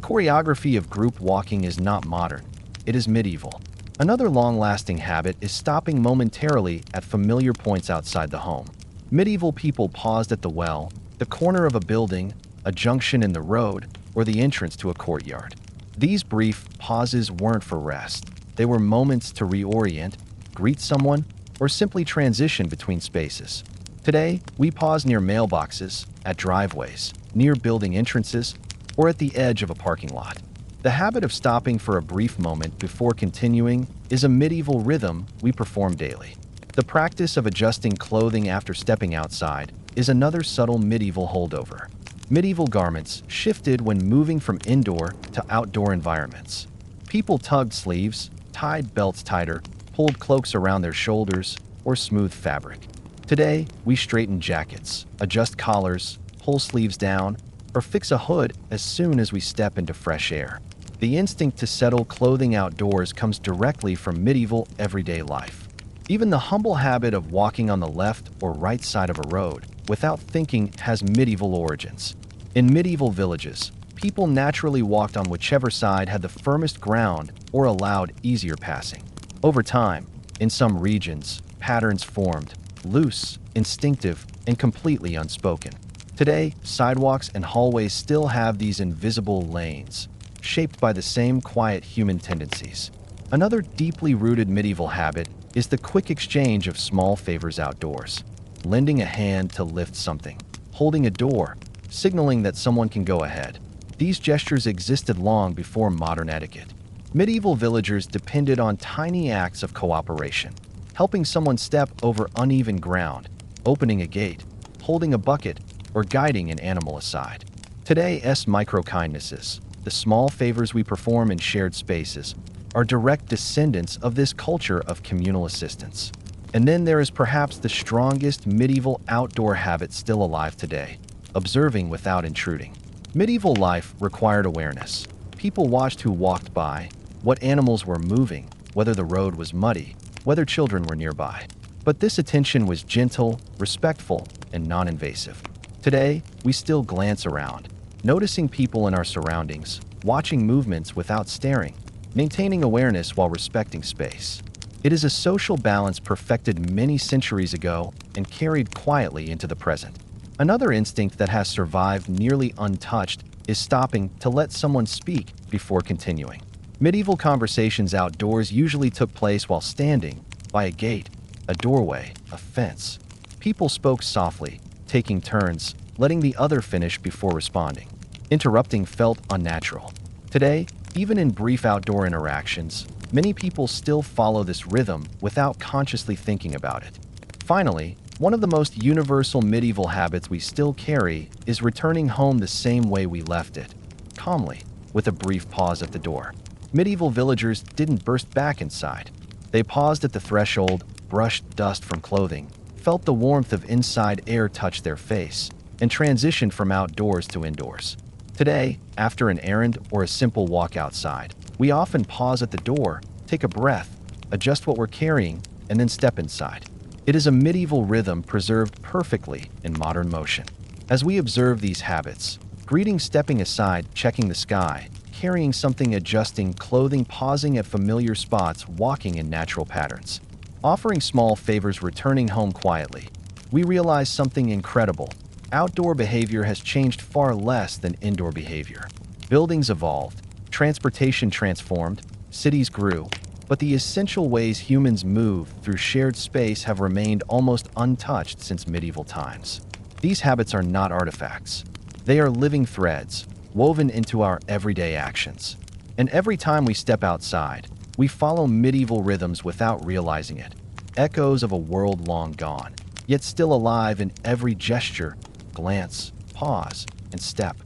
choreography of group walking is not modern, it is medieval. Another long-lasting habit is stopping momentarily at familiar points outside the home. Medieval people paused at the well, the corner of a building, a junction in the road, or the entrance to a courtyard. These brief pauses weren't for rest. They were moments to reorient, greet someone, or simply transition between spaces. Today, we pause near mailboxes, at driveways, near building entrances, or at the edge of a parking lot. The habit of stopping for a brief moment before continuing is a medieval rhythm we perform daily. The practice of adjusting clothing after stepping outside is another subtle medieval holdover. Medieval garments shifted when moving from indoor to outdoor environments. People tugged sleeves, tied belts tighter, pulled cloaks around their shoulders, or smoothed fabric. Today, we straighten jackets, adjust collars, pull sleeves down, or fix a hood as soon as we step into fresh air. The instinct to settle clothing outdoors comes directly from medieval everyday life. Even the humble habit of walking on the left or right side of a road without thinking has medieval origins. In medieval villages, people naturally walked on whichever side had the firmest ground or allowed easier passing. Over time, in some regions, patterns formed, loose, instinctive, and completely unspoken. Today, sidewalks and hallways still have these invisible lanes, shaped by the same quiet human tendencies. Another deeply rooted medieval habit is the quick exchange of small favors outdoors. Lending a hand to lift something, holding a door, signaling that someone can go ahead. These gestures existed long before modern etiquette. Medieval villagers depended on tiny acts of cooperation, helping someone step over uneven ground, opening a gate, holding a bucket, or guiding an animal aside. Today's micro-kindnesses, the small favors we perform in shared spaces, are direct descendants of this culture of communal assistance. And then there is perhaps the strongest medieval outdoor habit still alive today: observing without intruding. Medieval life required awareness. People watched who walked by, what animals were moving, whether the road was muddy, whether children were nearby. But this attention was gentle, respectful, and non-invasive. Today, we still glance around, noticing people in our surroundings, watching movements without staring, maintaining awareness while respecting space. It is a social balance perfected many centuries ago and carried quietly into the present. Another instinct that has survived nearly untouched is stopping to let someone speak before continuing. Medieval conversations outdoors usually took place while standing by a gate, a doorway, a fence. People spoke softly, taking turns, letting the other finish before responding. Interrupting felt unnatural. Today, even in brief outdoor interactions, many people still follow this rhythm without consciously thinking about it. Finally, one of the most universal medieval habits we still carry is returning home the same way we left it, calmly, with a brief pause at the door. Medieval villagers didn't burst back inside. They paused at the threshold, brushed dust from clothing, felt the warmth of inside air touch their face, and transitioned from outdoors to indoors. Today, after an errand or a simple walk outside, we often pause at the door, take a breath, adjust what we're carrying, and then step inside. It is a medieval rhythm preserved perfectly in modern motion. As we observe these habits, greeting, stepping aside, checking the sky, carrying something, adjusting clothing, pausing at familiar spots, walking in natural patterns, offering small favors, returning home quietly, we realize something incredible. Outdoor behavior has changed far less than indoor behavior. Buildings evolved, transportation transformed, cities grew, but the essential ways humans move through shared space have remained almost untouched since medieval times. These habits are not artifacts. They are living threads, woven into our everyday actions. And every time we step outside, we follow medieval rhythms without realizing it. Echoes of a world long gone, yet still alive in every gesture, glance, pause, and step.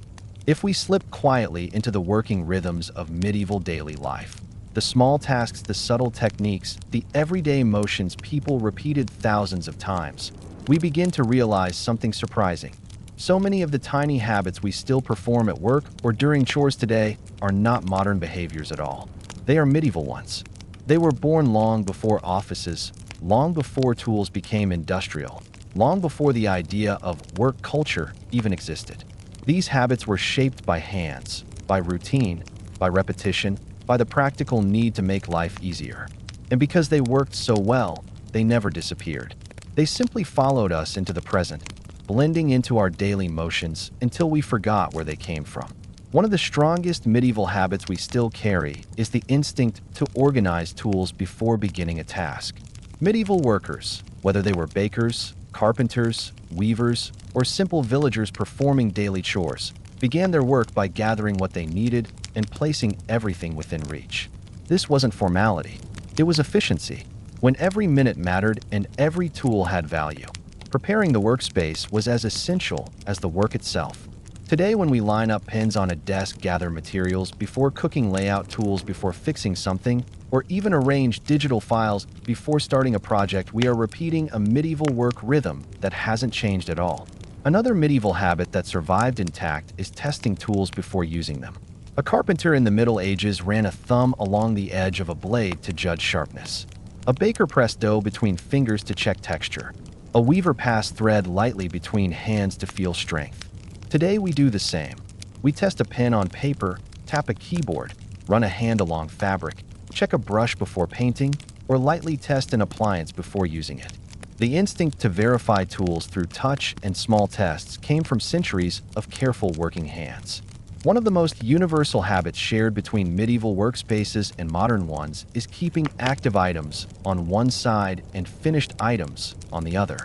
If we slip quietly into the working rhythms of medieval daily life, the small tasks, the subtle techniques, the everyday motions people repeated thousands of times, we begin to realize something surprising. So many of the tiny habits we still perform at work or during chores today are not modern behaviors at all. They are medieval ones. They were born long before offices, long before tools became industrial, long before the idea of work culture even existed. These habits were shaped by hands, by routine, by repetition, by the practical need to make life easier. And because they worked so well, they never disappeared. They simply followed us into the present, blending into our daily motions until we forgot where they came from. One of the strongest medieval habits we still carry is the instinct to organize tools before beginning a task. Medieval workers, whether they were bakers, carpenters, weavers, or simple villagers performing daily chores, began their work by gathering what they needed and placing everything within reach. This wasn't formality, it was efficiency. When every minute mattered and every tool had value, preparing the workspace was as essential as the work itself. Today, when we line up pins on a desk, gather materials before cooking, lay out tools before fixing something, or even arrange digital files before starting a project, we are repeating a medieval work rhythm that hasn't changed at all. Another medieval habit that survived intact is testing tools before using them. A carpenter in the Middle Ages ran a thumb along the edge of a blade to judge sharpness. A baker pressed dough between fingers to check texture. A weaver passed thread lightly between hands to feel strength. Today we do the same. We test a pen on paper, tap a keyboard, run a hand along fabric, check a brush before painting, or lightly test an appliance before using it. The instinct to verify tools through touch and small tests came from centuries of careful working hands. One of the most universal habits shared between medieval workspaces and modern ones is keeping active items on one side and finished items on the other.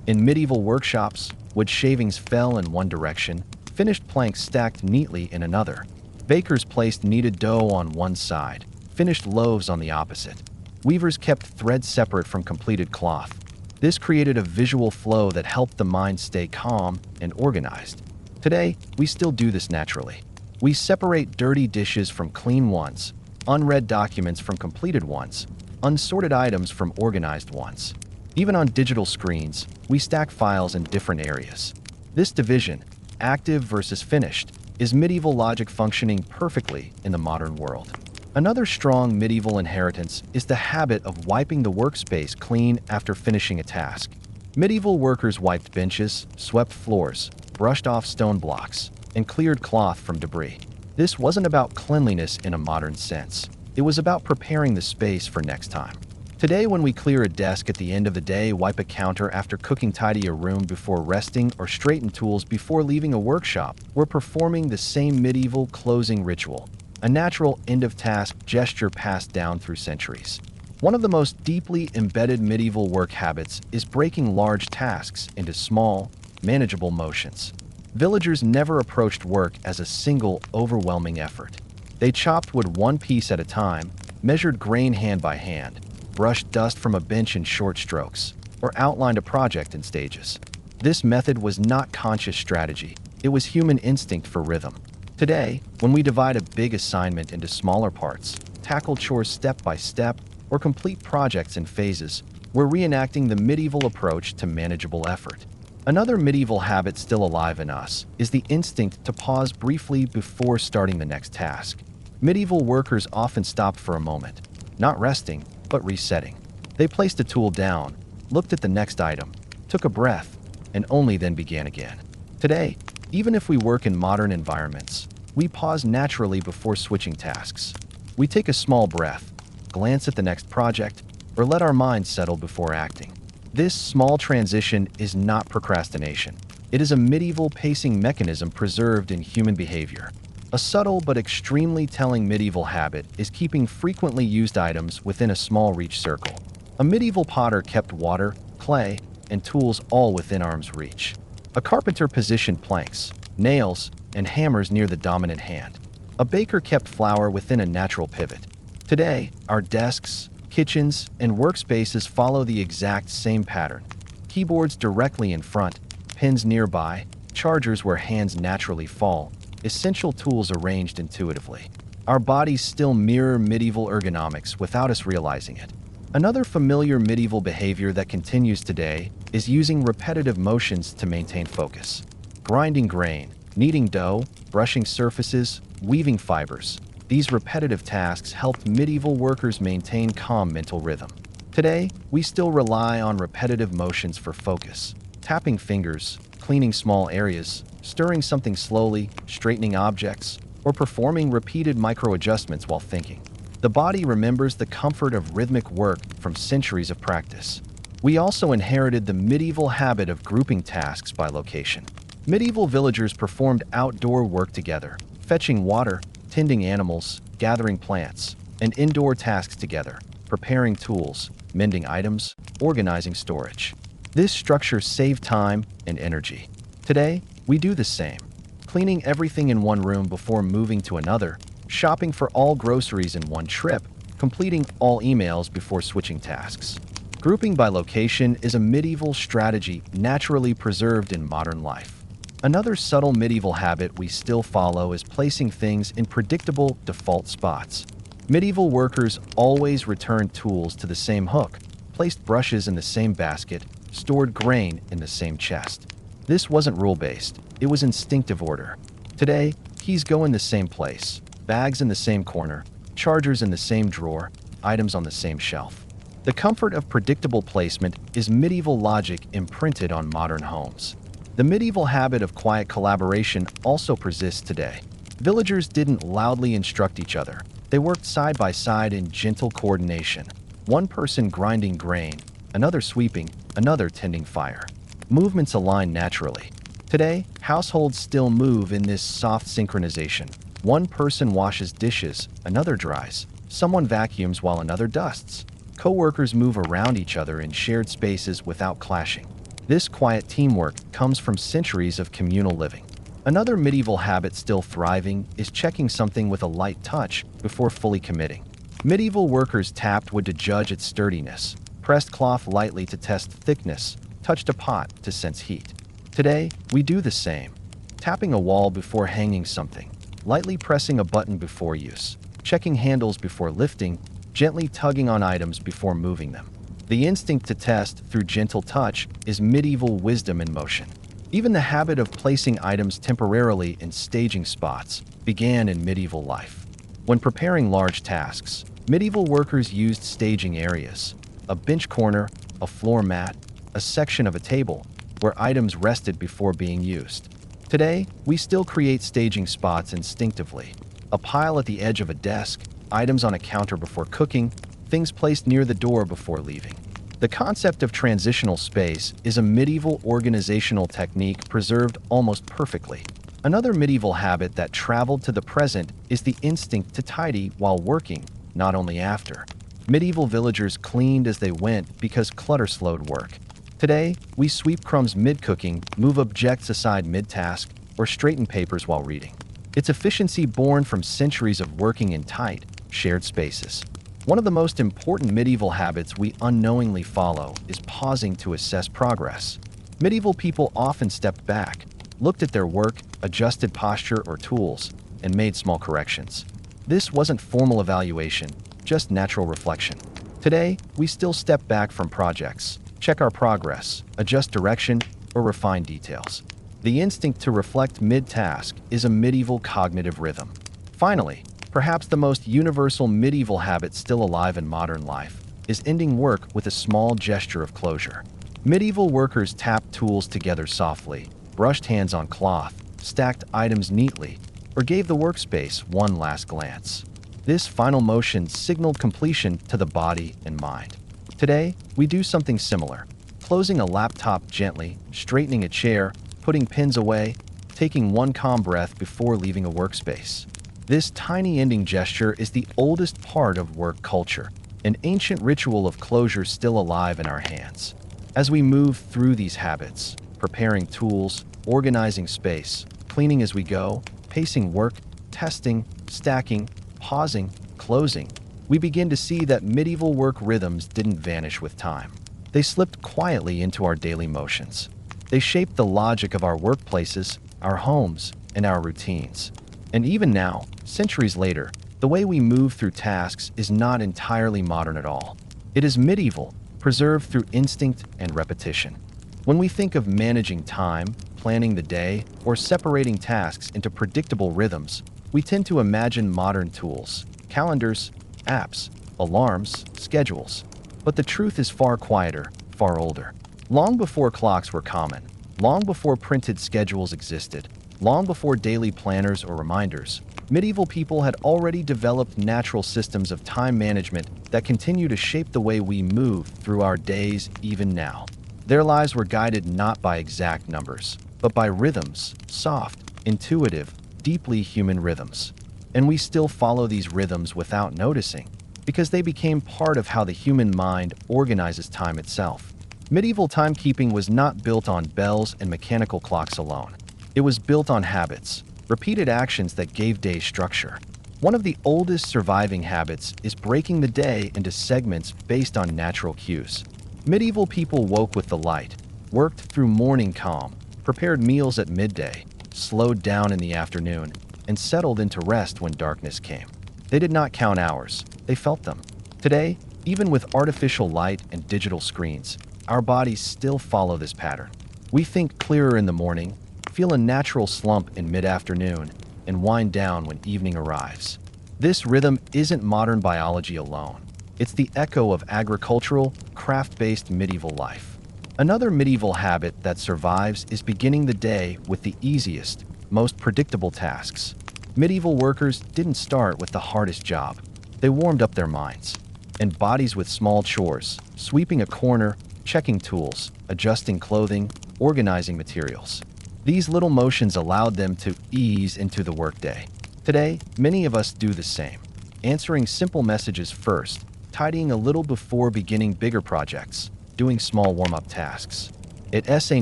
In medieval workshops, wood shavings fell in one direction, finished planks stacked neatly in another. Bakers placed kneaded dough on one side, finished loaves on the opposite. Weavers kept thread separate from completed cloth. This created a visual flow that helped the mind stay calm and organized. Today, we still do this naturally. We separate dirty dishes from clean ones, unread documents from completed ones, unsorted items from organized ones. Even on digital screens, we stack files in different areas. This division, active versus finished, is medieval logic functioning perfectly in the modern world. Another strong medieval inheritance is the habit of wiping the workspace clean after finishing a task. Medieval workers wiped benches, swept floors, brushed off stone blocks, and cleared cloth from debris. This wasn't about cleanliness in a modern sense. It was about preparing the space for next time. Today, when we clear a desk at the end of the day, wipe a counter after cooking, tidy a room before resting, or straighten tools before leaving a workshop, we're performing the same medieval closing ritual, a natural end-of-task gesture passed down through centuries. One of the most deeply embedded medieval work habits is breaking large tasks into small, manageable motions. Villagers never approached work as a single, overwhelming effort. They chopped wood one piece at a time, measured grain hand by hand, brushed dust from a bench in short strokes, or outlined a project in stages. This method was not conscious strategy, it was human instinct for rhythm. Today, when we divide a big assignment into smaller parts, tackle chores step by step, or complete projects in phases, we're reenacting the medieval approach to manageable effort. Another medieval habit still alive in us is the instinct to pause briefly before starting the next task. Medieval workers often stopped for a moment, not resting, but resetting. They placed a tool down, looked at the next item, took a breath, and only then began again. Today, even if we work in modern environments, we pause naturally before switching tasks. We take a small breath, glance at the next project, or let our minds settle before acting. This small transition is not procrastination. It is a medieval pacing mechanism preserved in human behavior. A subtle but extremely telling medieval habit is keeping frequently used items within a small reach circle. A medieval potter kept water, clay, and tools all within arm's reach. A carpenter positioned planks, nails, and hammers near the dominant hand. A baker kept flour within a natural pivot. Today, our desks, kitchens, and workspaces follow the exact same pattern. Keyboards directly in front, pens nearby, chargers where hands naturally fall, essential tools arranged intuitively. Our bodies still mirror medieval ergonomics without us realizing it. Another familiar medieval behavior that continues today is using repetitive motions to maintain focus. Grinding grain, kneading dough, brushing surfaces, weaving fibers. These repetitive tasks helped medieval workers maintain calm mental rhythm. Today, we still rely on repetitive motions for focus, tapping fingers, cleaning small areas, stirring something slowly, straightening objects, or performing repeated micro-adjustments while thinking. The body remembers the comfort of rhythmic work from centuries of practice. We also inherited the medieval habit of grouping tasks by location. Medieval villagers performed outdoor work together, fetching water, tending animals, gathering plants, and indoor tasks together, preparing tools, mending items, organizing storage. This structure saved time and energy. Today, we do the same, cleaning everything in one room before moving to another, shopping for all groceries in one trip, completing all emails before switching tasks. Grouping by location is a medieval strategy naturally preserved in modern life. Another subtle medieval habit we still follow is placing things in predictable default spots. Medieval workers always returned tools to the same hook, placed brushes in the same basket, stored grain in the same chest. This wasn't rule-based, it was instinctive order. Today, keys go in the same place, bags in the same corner, chargers in the same drawer, items on the same shelf. The comfort of predictable placement is medieval logic imprinted on modern homes. The medieval habit of quiet collaboration also persists today. Villagers didn't loudly instruct each other. They worked side by side in gentle coordination. One person grinding grain, another sweeping, another tending fire. Movements align naturally. Today, households still move in this soft synchronization. One person washes dishes, another dries. Someone vacuums while another dusts. Co-workers move around each other in shared spaces without clashing. This quiet teamwork comes from centuries of communal living. Another medieval habit still thriving is checking something with a light touch before fully committing. Medieval workers tapped wood to judge its sturdiness, pressed cloth lightly to test thickness, touched a pot to sense heat. Today, we do the same, tapping a wall before hanging something, lightly pressing a button before use, checking handles before lifting, gently tugging on items before moving them. The instinct to test through gentle touch is medieval wisdom in motion. Even the habit of placing items temporarily in staging spots began in medieval life. When preparing large tasks, medieval workers used staging areas, a bench corner, a floor mat, a section of a table, where items rested before being used. Today, we still create staging spots instinctively. A pile at the edge of a desk, items on a counter before cooking, things placed near the door before leaving. The concept of transitional space is a medieval organizational technique preserved almost perfectly. Another medieval habit that traveled to the present is the instinct to tidy while working, not only after. Medieval villagers cleaned as they went because clutter slowed work. Today, we sweep crumbs mid-cooking, move objects aside mid-task, or straighten papers while reading. It's efficiency born from centuries of working in tight, shared spaces. One of the most important medieval habits we unknowingly follow is pausing to assess progress. Medieval people often stepped back, looked at their work, adjusted posture or tools, and made small corrections. This wasn't formal evaluation, just natural reflection. Today, we still step back from projects, check our progress, adjust direction, or refine details. The instinct to reflect mid-task is a medieval cognitive rhythm. Finally, perhaps the most universal medieval habit still alive in modern life is ending work with a small gesture of closure. Medieval workers tapped tools together softly, brushed hands on cloth, stacked items neatly, or gave the workspace one last glance. This final motion signaled completion to the body and mind. Today, we do something similar, closing a laptop gently, straightening a chair, putting pins away, taking one calm breath before leaving a workspace. This tiny ending gesture is the oldest part of work culture, an ancient ritual of closure still alive in our hands. As we move through these habits, preparing tools, organizing space, cleaning as we go, pacing work, testing, stacking, pausing, closing, we begin to see that medieval work rhythms didn't vanish with time. They slipped quietly into our daily motions. They shaped the logic of our workplaces, our homes, and our routines. And even now, centuries later, the way we move through tasks is not entirely modern at all. It is medieval, preserved through instinct and repetition. When we think of managing time, planning the day, or separating tasks into predictable rhythms, we tend to imagine modern tools, calendars, apps, alarms, schedules. But the truth is far quieter, far older. Long before clocks were common, long before printed schedules existed, long before daily planners or reminders, medieval people had already developed natural systems of time management that continue to shape the way we move through our days even now. Their lives were guided not by exact numbers, but by rhythms, soft, intuitive, deeply human rhythms. And we still follow these rhythms without noticing, because they became part of how the human mind organizes time itself. Medieval timekeeping was not built on bells and mechanical clocks alone. It was built on habits, repeated actions that gave days structure. One of the oldest surviving habits is breaking the day into segments based on natural cues. Medieval people woke with the light, worked through morning calm, prepared meals at midday, slowed down in the afternoon, and settled into rest when darkness came. They did not count hours, they felt them. Today, even with artificial light and digital screens, our bodies still follow this pattern. We think clearer in the morning, feel a natural slump in mid-afternoon, and wind down when evening arrives. This rhythm isn't modern biology alone. It's the echo of agricultural, craft-based medieval life. Another medieval habit that survives is beginning the day with the easiest, most predictable tasks. Medieval workers didn't start with the hardest job. They warmed up their minds and bodies with small chores, sweeping a corner, checking tools, adjusting clothing, organizing materials. These little motions allowed them to ease into the workday. Today, many of us do the same, answering simple messages first, tidying a little before beginning bigger projects, doing small warm-up tasks. It's a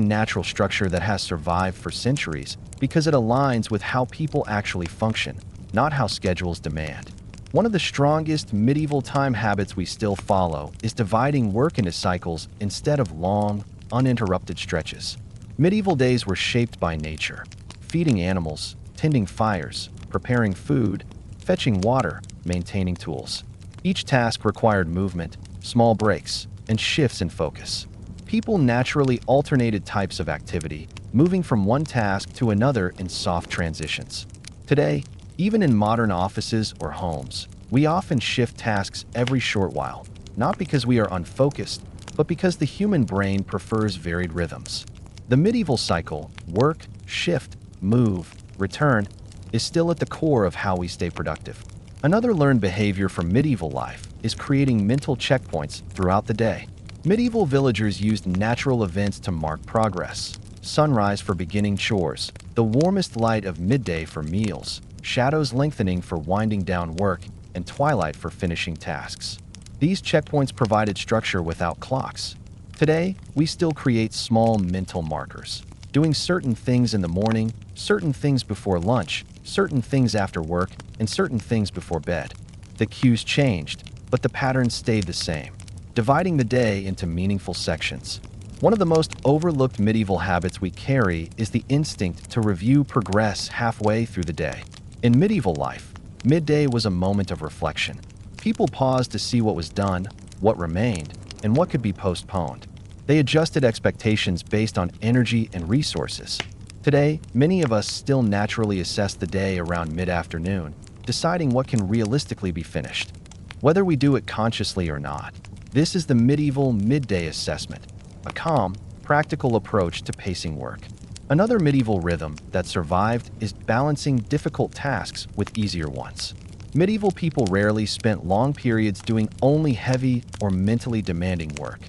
natural structure that has survived for centuries because it aligns with how people actually function, not how schedules demand. One of the strongest medieval time habits we still follow is dividing work into cycles instead of long, uninterrupted stretches. Medieval days were shaped by nature, feeding animals, tending fires, preparing food, fetching water, maintaining tools. Each task required movement, small breaks, and shifts in focus. People naturally alternated types of activity, moving from one task to another in soft transitions. Today, even in modern offices or homes, we often shift tasks every short while, not because we are unfocused, but because the human brain prefers varied rhythms. The medieval cycle, work, shift, move, return, is still at the core of how we stay productive. Another learned behavior from medieval life is creating mental checkpoints throughout the day. Medieval villagers used natural events to mark progress. Sunrise for beginning chores, the warmest light of midday for meals, shadows lengthening for winding down work, and twilight for finishing tasks. These checkpoints provided structure without clocks. Today, we still create small mental markers, doing certain things in the morning, certain things before lunch, certain things after work, and certain things before bed. The cues changed, but the patterns stayed the same, dividing the day into meaningful sections. One of the most overlooked medieval habits we carry is the instinct to review progress halfway through the day. In medieval life, midday was a moment of reflection. People paused to see what was done, what remained, and what could be postponed. They adjusted expectations based on energy and resources. Today, many of us still naturally assess the day around mid-afternoon, deciding what can realistically be finished. Whether we do it consciously or not, this is the medieval midday assessment, a calm, practical approach to pacing work. Another medieval rhythm that survived is balancing difficult tasks with easier ones. Medieval people rarely spent long periods doing only heavy or mentally demanding work.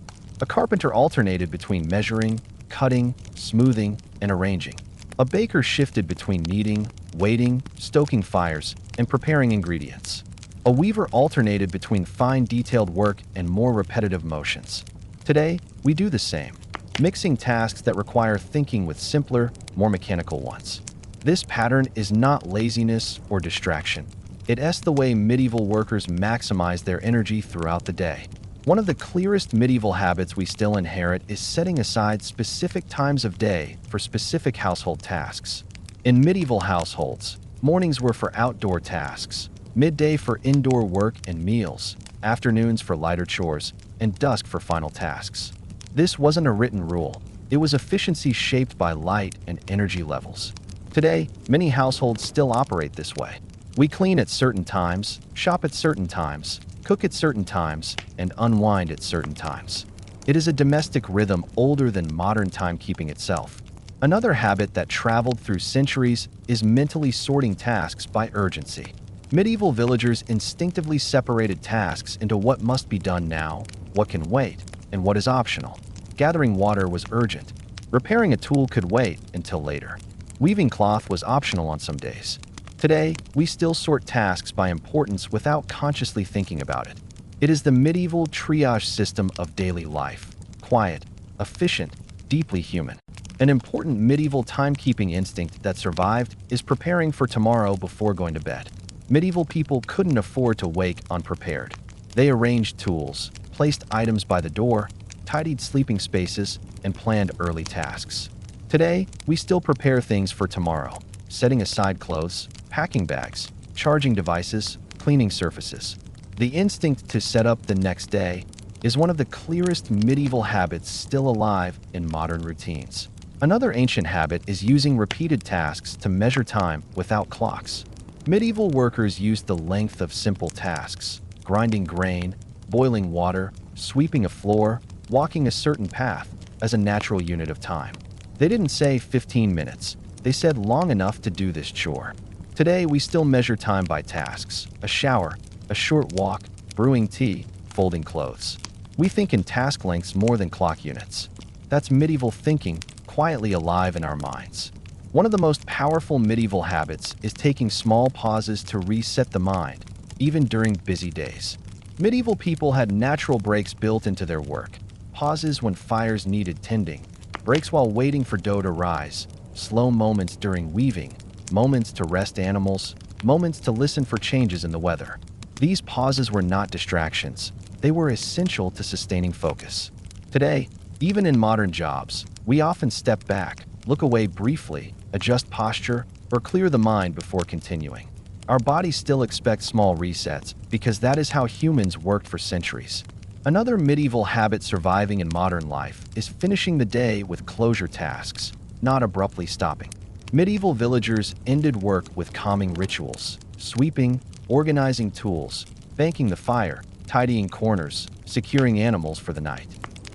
A carpenter alternated between measuring, cutting, smoothing, and arranging. A baker shifted between kneading, waiting, stoking fires, and preparing ingredients. A weaver alternated between fine detailed work and more repetitive motions. Today, we do the same, mixing tasks that require thinking with simpler, more mechanical ones. This pattern is not laziness or distraction. It's the way medieval workers maximize their energy throughout the day. One of the clearest medieval habits we still inherit is setting aside specific times of day for specific household tasks. In medieval households, mornings were for outdoor tasks, midday for indoor work and meals, afternoons for lighter chores, and dusk for final tasks. This wasn't a written rule. It was efficiency shaped by light and energy levels. Today, many households still operate this way. We clean at certain times, shop at certain times, cook at certain times, and unwind at certain times. It is a domestic rhythm older than modern timekeeping itself. Another habit that traveled through centuries is mentally sorting tasks by urgency. Medieval villagers instinctively separated tasks into what must be done now, what can wait, and what is optional. Gathering water was urgent. Repairing a tool could wait until later. Weaving cloth was optional on some days. Today, we still sort tasks by importance without consciously thinking about it. It is the medieval triage system of daily life. Quiet, efficient, deeply human. An important medieval timekeeping instinct that survived is preparing for tomorrow before going to bed. Medieval people couldn't afford to wake unprepared. They arranged tools, placed items by the door, tidied sleeping spaces, and planned early tasks. Today, we still prepare things for tomorrow, setting aside clothes, packing bags, charging devices, cleaning surfaces. The instinct to set up the next day is one of the clearest medieval habits still alive in modern routines. Another ancient habit is using repeated tasks to measure time without clocks. Medieval workers used the length of simple tasks, grinding grain, boiling water, sweeping a floor, walking a certain path, as a natural unit of time. They didn't say 15 minutes. They said long enough to do this chore. Today, we still measure time by tasks: a shower, a short walk, brewing tea, folding clothes. We think in task lengths more than clock units. That's medieval thinking, quietly alive in our minds. One of the most powerful medieval habits is taking small pauses to reset the mind, even during busy days. Medieval people had natural breaks built into their work. Pauses when fires needed tending, breaks while waiting for dough to rise, slow moments during weaving, moments to rest animals, moments to listen for changes in the weather. These pauses were not distractions. They were essential to sustaining focus. Today, even in modern jobs, we often step back, look away briefly, adjust posture, or clear the mind before continuing. Our bodies still expect small resets because that is how humans worked for centuries. Another medieval habit surviving in modern life is finishing the day with closure tasks, not abruptly stopping. Medieval villagers ended work with calming rituals: sweeping, organizing tools, banking the fire, tidying corners, securing animals for the night.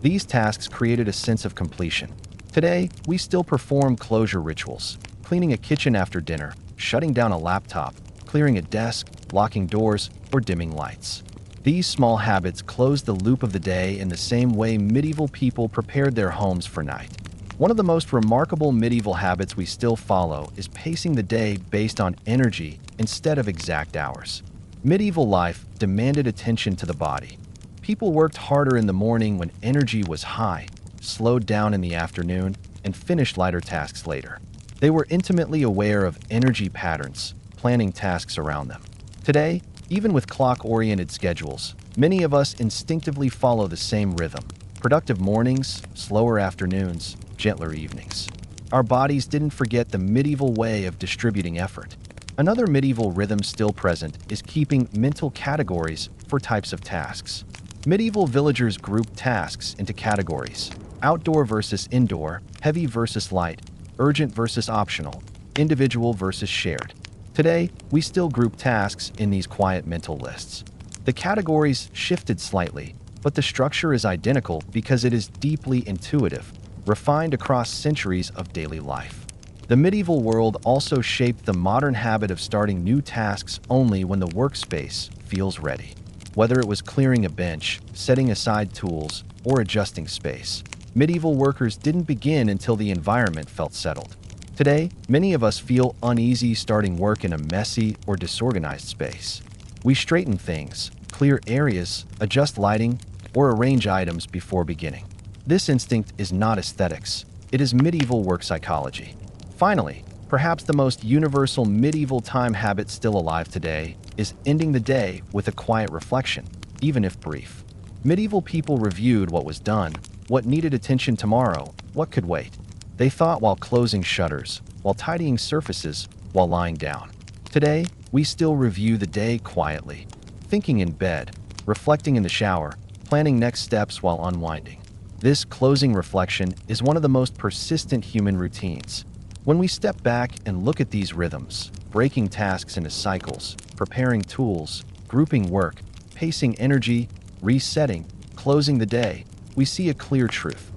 These tasks created a sense of completion. Today, we still perform closure rituals: cleaning a kitchen after dinner, shutting down a laptop, clearing a desk, locking doors, or dimming lights. These small habits close the loop of the day in the same way medieval people prepared their homes for night. One of the most remarkable medieval habits we still follow is pacing the day based on energy instead of exact hours. Medieval life demanded attention to the body. People worked harder in the morning when energy was high, slowed down in the afternoon, and finished lighter tasks later. They were intimately aware of energy patterns, planning tasks around them. Today, even with clock-oriented schedules, many of us instinctively follow the same rhythm: productive mornings, slower afternoons, gentler evenings. Our bodies didn't forget the medieval way of distributing effort. Another medieval rhythm still present is keeping mental categories for types of tasks. Medieval villagers grouped tasks into categories: outdoor versus indoor, heavy versus light, urgent versus optional, individual versus shared. Today, we still group tasks in these quiet mental lists. The categories shifted slightly, but the structure is identical because it is deeply intuitive, refined across centuries of daily life. The medieval world also shaped the modern habit of starting new tasks only when the workspace feels ready. Whether it was clearing a bench, setting aside tools, or adjusting space, medieval workers didn't begin until the environment felt settled. Today, many of us feel uneasy starting work in a messy or disorganized space. We straighten things, clear areas, adjust lighting, or arrange items before beginning. This instinct is not aesthetics. It is medieval work psychology. Finally, perhaps the most universal medieval time habit still alive today is ending the day with a quiet reflection, even if brief. Medieval people reviewed what was done, what needed attention tomorrow, what could wait. They thought while closing shutters, while tidying surfaces, while lying down. Today, we still review the day quietly, thinking in bed, reflecting in the shower, planning next steps while unwinding. This closing reflection is one of the most persistent human routines. When we step back and look at these rhythms, breaking tasks into cycles, preparing tools, grouping work, pacing energy, resetting, closing the day, we see a clear truth.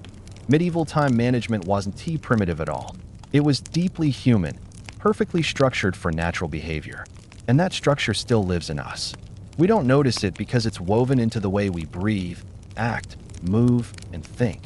Medieval time management wasn't too primitive at all. It was deeply human, perfectly structured for natural behavior. And that structure still lives in us. We don't notice it because it's woven into the way we breathe, act, move, and think.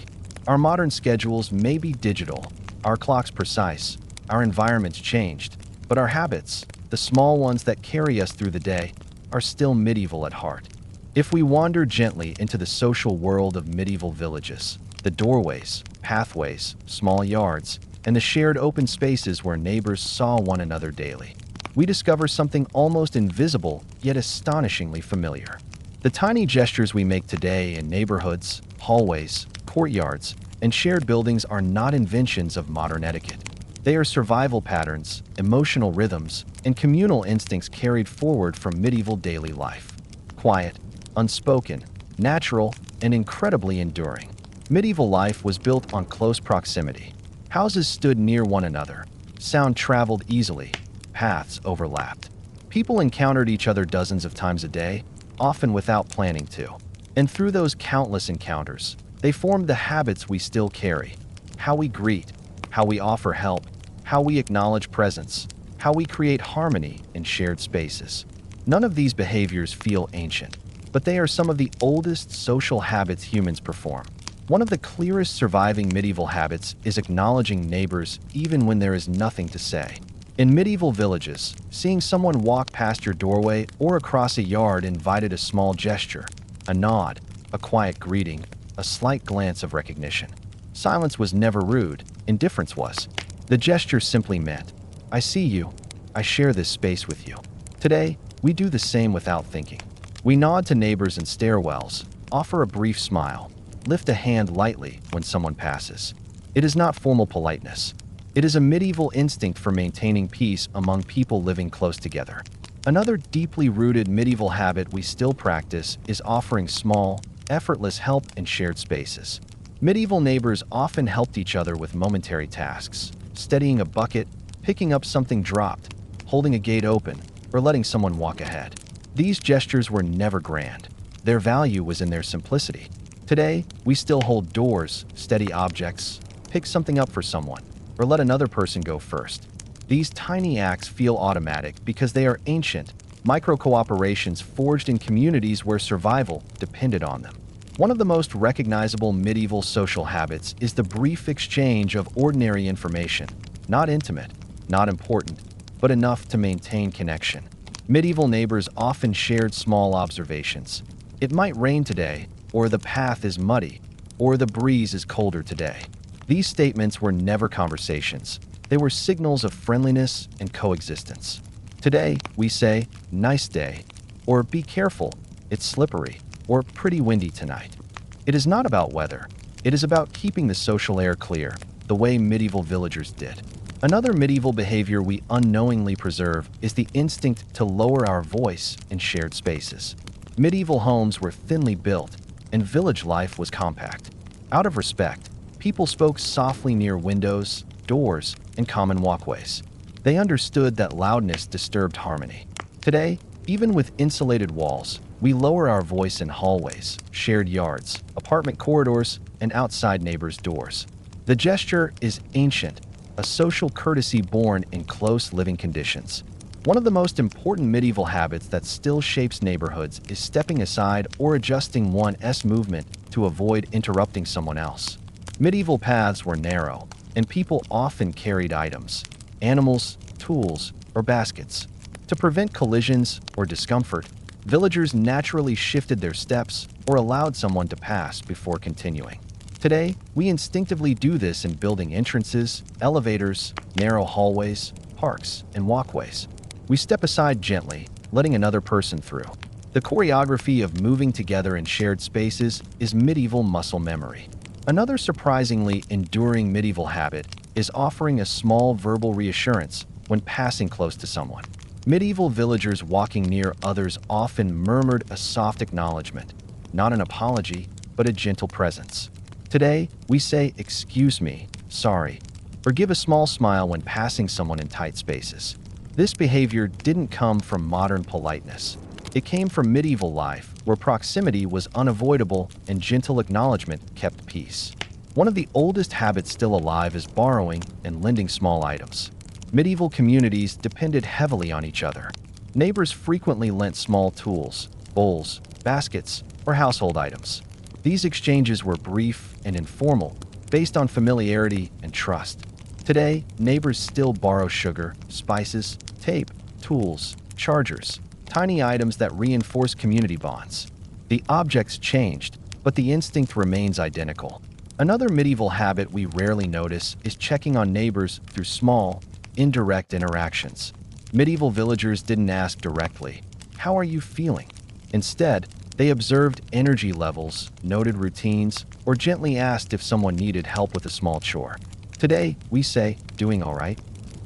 Our modern schedules may be digital, our clocks precise, our environments changed, but our habits, the small ones that carry us through the day, are still medieval at heart. If we wander gently into the social world of medieval villages, the doorways, pathways, small yards, and the shared open spaces where neighbors saw one another daily, we discover something almost invisible yet astonishingly familiar. The tiny gestures we make today in neighborhoods, hallways, courtyards, and shared buildings are not inventions of modern etiquette. They are survival patterns, emotional rhythms, and communal instincts carried forward from medieval daily life. Quiet, unspoken, natural, and incredibly enduring. Medieval life was built on close proximity. Houses stood near one another. Sound traveled easily. Paths overlapped. People encountered each other dozens of times a day, often without planning to. And through those countless encounters, they formed the habits we still carry. How we greet, how we offer help, how we acknowledge presence, how we create harmony in shared spaces. None of these behaviors feel ancient, but they are some of the oldest social habits humans perform. One of the clearest surviving medieval habits is acknowledging neighbors even when there is nothing to say. In medieval villages, seeing someone walk past your doorway or across a yard invited a small gesture, a nod, a quiet greeting, a slight glance of recognition. Silence was never rude, indifference was. The gesture simply meant, I see you, I share this space with you. Today, we do the same without thinking. We nod to neighbors in stairwells, offer a brief smile, lift a hand lightly when someone passes. It is not formal politeness. It is a medieval instinct for maintaining peace among people living close together. Another deeply rooted medieval habit we still practice is offering small, effortless help in shared spaces. Medieval neighbors often helped each other with momentary tasks, steadying a bucket, picking up something dropped, holding a gate open, or letting someone walk ahead. These gestures were never grand. Their value was in their simplicity. Today, we still hold doors, steady objects, pick something up for someone, or let another person go first. These tiny acts feel automatic because they are ancient, micro-cooperations forged in communities where survival depended on them. One of the most recognizable medieval social habits is the brief exchange of ordinary information, not intimate, not important, but enough to maintain connection. Medieval neighbors often shared small observations. It might rain today, or the path is muddy, or the breeze is colder today. These statements were never conversations. They were signals of friendliness and coexistence. Today, we say, nice day, or be careful, it's slippery, or pretty windy tonight. It is not about weather. It is about keeping the social air clear, the way medieval villagers did. Another medieval behavior we unknowingly preserve is the instinct to lower our voice in shared spaces. Medieval homes were thinly built, and village life was compact. Out of respect, people spoke softly near windows, doors, and common walkways. They understood that loudness disturbed harmony. Today, even with insulated walls, we lower our voice in hallways, shared yards, apartment corridors, and outside neighbors' doors. The gesture is ancient, a social courtesy born in close living conditions. One of the most important medieval habits that still shapes neighborhoods is stepping aside or adjusting one's movement to avoid interrupting someone else. Medieval paths were narrow, and people often carried items, animals, tools, or baskets. To prevent collisions or discomfort, villagers naturally shifted their steps or allowed someone to pass before continuing. Today, we instinctively do this in building entrances, elevators, narrow hallways, parks, and walkways. We step aside gently, letting another person through. The choreography of moving together in shared spaces is medieval muscle memory. Another surprisingly enduring medieval habit is offering a small verbal reassurance when passing close to someone. Medieval villagers walking near others often murmured a soft acknowledgement, not an apology, but a gentle presence. Today, we say, "Excuse me," "Sorry," or give a small smile when passing someone in tight spaces. This behavior didn't come from modern politeness. It came from medieval life, where proximity was unavoidable and gentle acknowledgement kept peace. One of the oldest habits still alive is borrowing and lending small items. Medieval communities depended heavily on each other. Neighbors frequently lent small tools, bowls, baskets, or household items. These exchanges were brief and informal, based on familiarity and trust. Today, neighbors still borrow sugar, spices, tape, tools, chargers, tiny items that reinforce community bonds. The objects changed, but the instinct remains identical. Another medieval habit we rarely notice is checking on neighbors through small, indirect interactions. Medieval villagers didn't ask directly, "How are you feeling?" Instead, they observed energy levels, noted routines, or gently asked if someone needed help with a small chore. Today, we say, "Doing all right?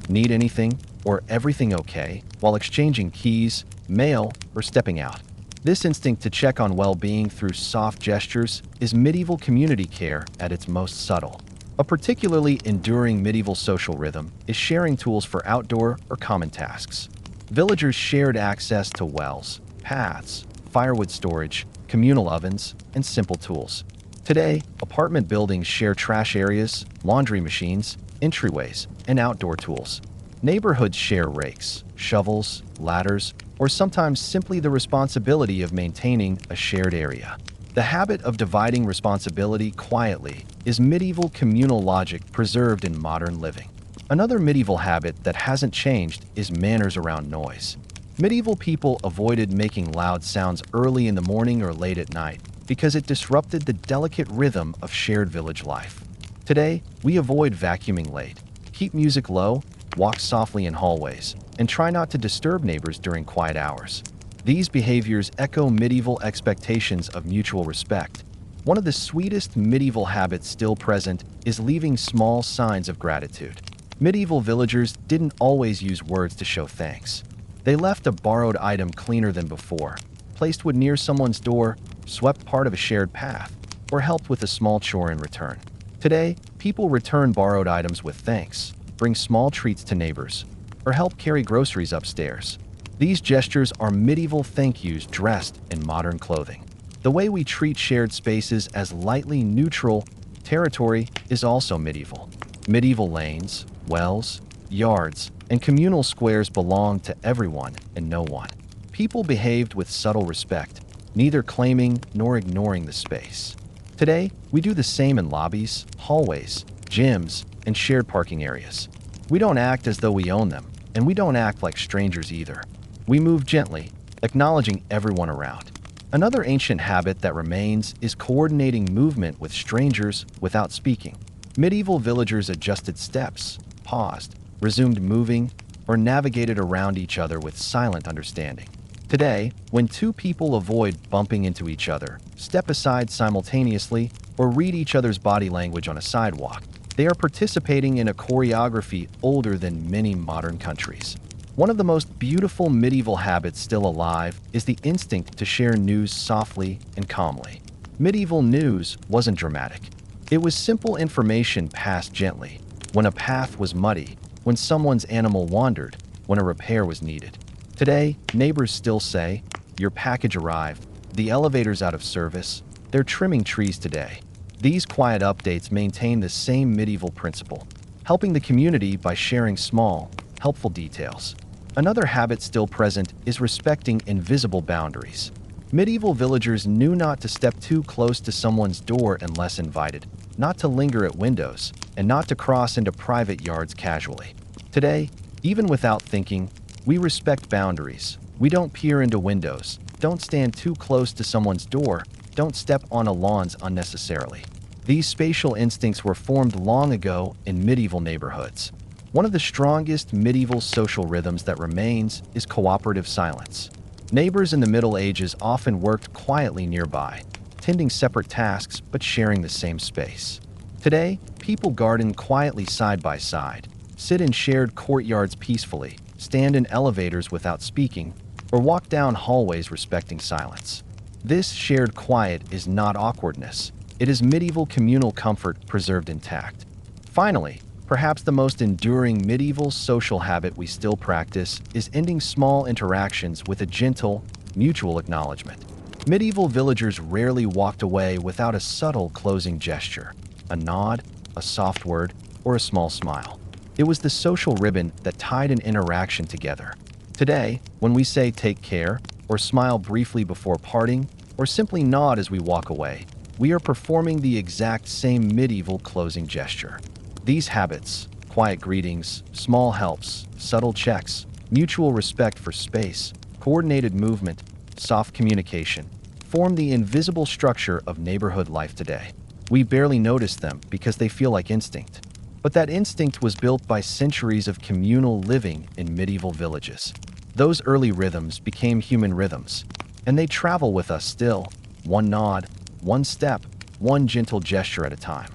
Need anything?" or "Everything okay?" while exchanging keys, mail, or stepping out. This instinct to check on well-being through soft gestures is medieval community care at its most subtle. A particularly enduring medieval social rhythm is sharing tools for outdoor or common tasks. Villagers shared access to wells, paths, firewood storage, communal ovens, and simple tools. Today, apartment buildings share trash areas, laundry machines, entryways, and outdoor tools. Neighborhoods share rakes, shovels, ladders, or sometimes simply the responsibility of maintaining a shared area. The habit of dividing responsibility quietly is medieval communal logic preserved in modern living. Another medieval habit that hasn't changed is manners around noise. Medieval people avoided making loud sounds early in the morning or late at night because it disrupted the delicate rhythm of shared village life. Today, we avoid vacuuming late, keep music low, walk softly in hallways, and try not to disturb neighbors during quiet hours. These behaviors echo medieval expectations of mutual respect. One of the sweetest medieval habits still present is leaving small signs of gratitude. Medieval villagers didn't always use words to show thanks. They left a borrowed item cleaner than before, placed wood near someone's door, swept part of a shared path, or helped with a small chore in return. Today, people return borrowed items with thanks, bring small treats to neighbors, or help carry groceries upstairs. These gestures are medieval thank yous dressed in modern clothing. The way we treat shared spaces as lightly neutral territory is also medieval. Medieval lanes, wells, yards, and communal squares belonged to everyone and no one. People behaved with subtle respect, neither claiming nor ignoring the space. Today, we do the same in lobbies, hallways, gyms, and shared parking areas. We don't act as though we own them, and we don't act like strangers either. We move gently, acknowledging everyone around. Another ancient habit that remains is coordinating movement with strangers without speaking. Medieval villagers adjusted steps, paused, resumed moving, or navigated around each other with silent understanding. Today, when two people avoid bumping into each other, step aside simultaneously, or read each other's body language on a sidewalk, they are participating in a choreography older than many modern countries. One of the most beautiful medieval habits still alive is the instinct to share news softly and calmly. Medieval news wasn't dramatic. It was simple information passed gently. When a path was muddy, when someone's animal wandered, when a repair was needed. Today, neighbors still say, "Your package arrived," "The elevator's out of service," "They're trimming trees today." These quiet updates maintain the same medieval principle, helping the community by sharing small, helpful details. Another habit still present is respecting invisible boundaries. Medieval villagers knew not to step too close to someone's door unless invited, not to linger at windows, and not to cross into private yards casually. Today, even without thinking, we respect boundaries. We don't peer into windows, don't stand too close to someone's door, don't step onto lawns unnecessarily. These spatial instincts were formed long ago in medieval neighborhoods. One of the strongest medieval social rhythms that remains is cooperative silence. Neighbors in the Middle Ages often worked quietly nearby, tending separate tasks but sharing the same space. Today, people garden quietly side by side, sit in shared courtyards peacefully, stand in elevators without speaking, or walk down hallways respecting silence. This shared quiet is not awkwardness. It is medieval communal comfort preserved intact. Finally, Perhaps the most enduring medieval social habit we still practice is ending small interactions with a gentle, mutual acknowledgement. Medieval villagers rarely walked away without a subtle closing gesture, a nod, a soft word, or a small smile. It was the social ribbon that tied an interaction together. Today, when we say take care, or smile briefly before parting, or simply nod as we walk away, we are performing the exact same medieval closing gesture. These habits, quiet greetings, small helps, subtle checks, mutual respect for space, coordinated movement, soft communication, form the invisible structure of neighborhood life today. We barely notice them because they feel like instinct. But that instinct was built by centuries of communal living in medieval villages. Those early rhythms became human rhythms, and they travel with us still, one nod, one step, one gentle gesture at a time.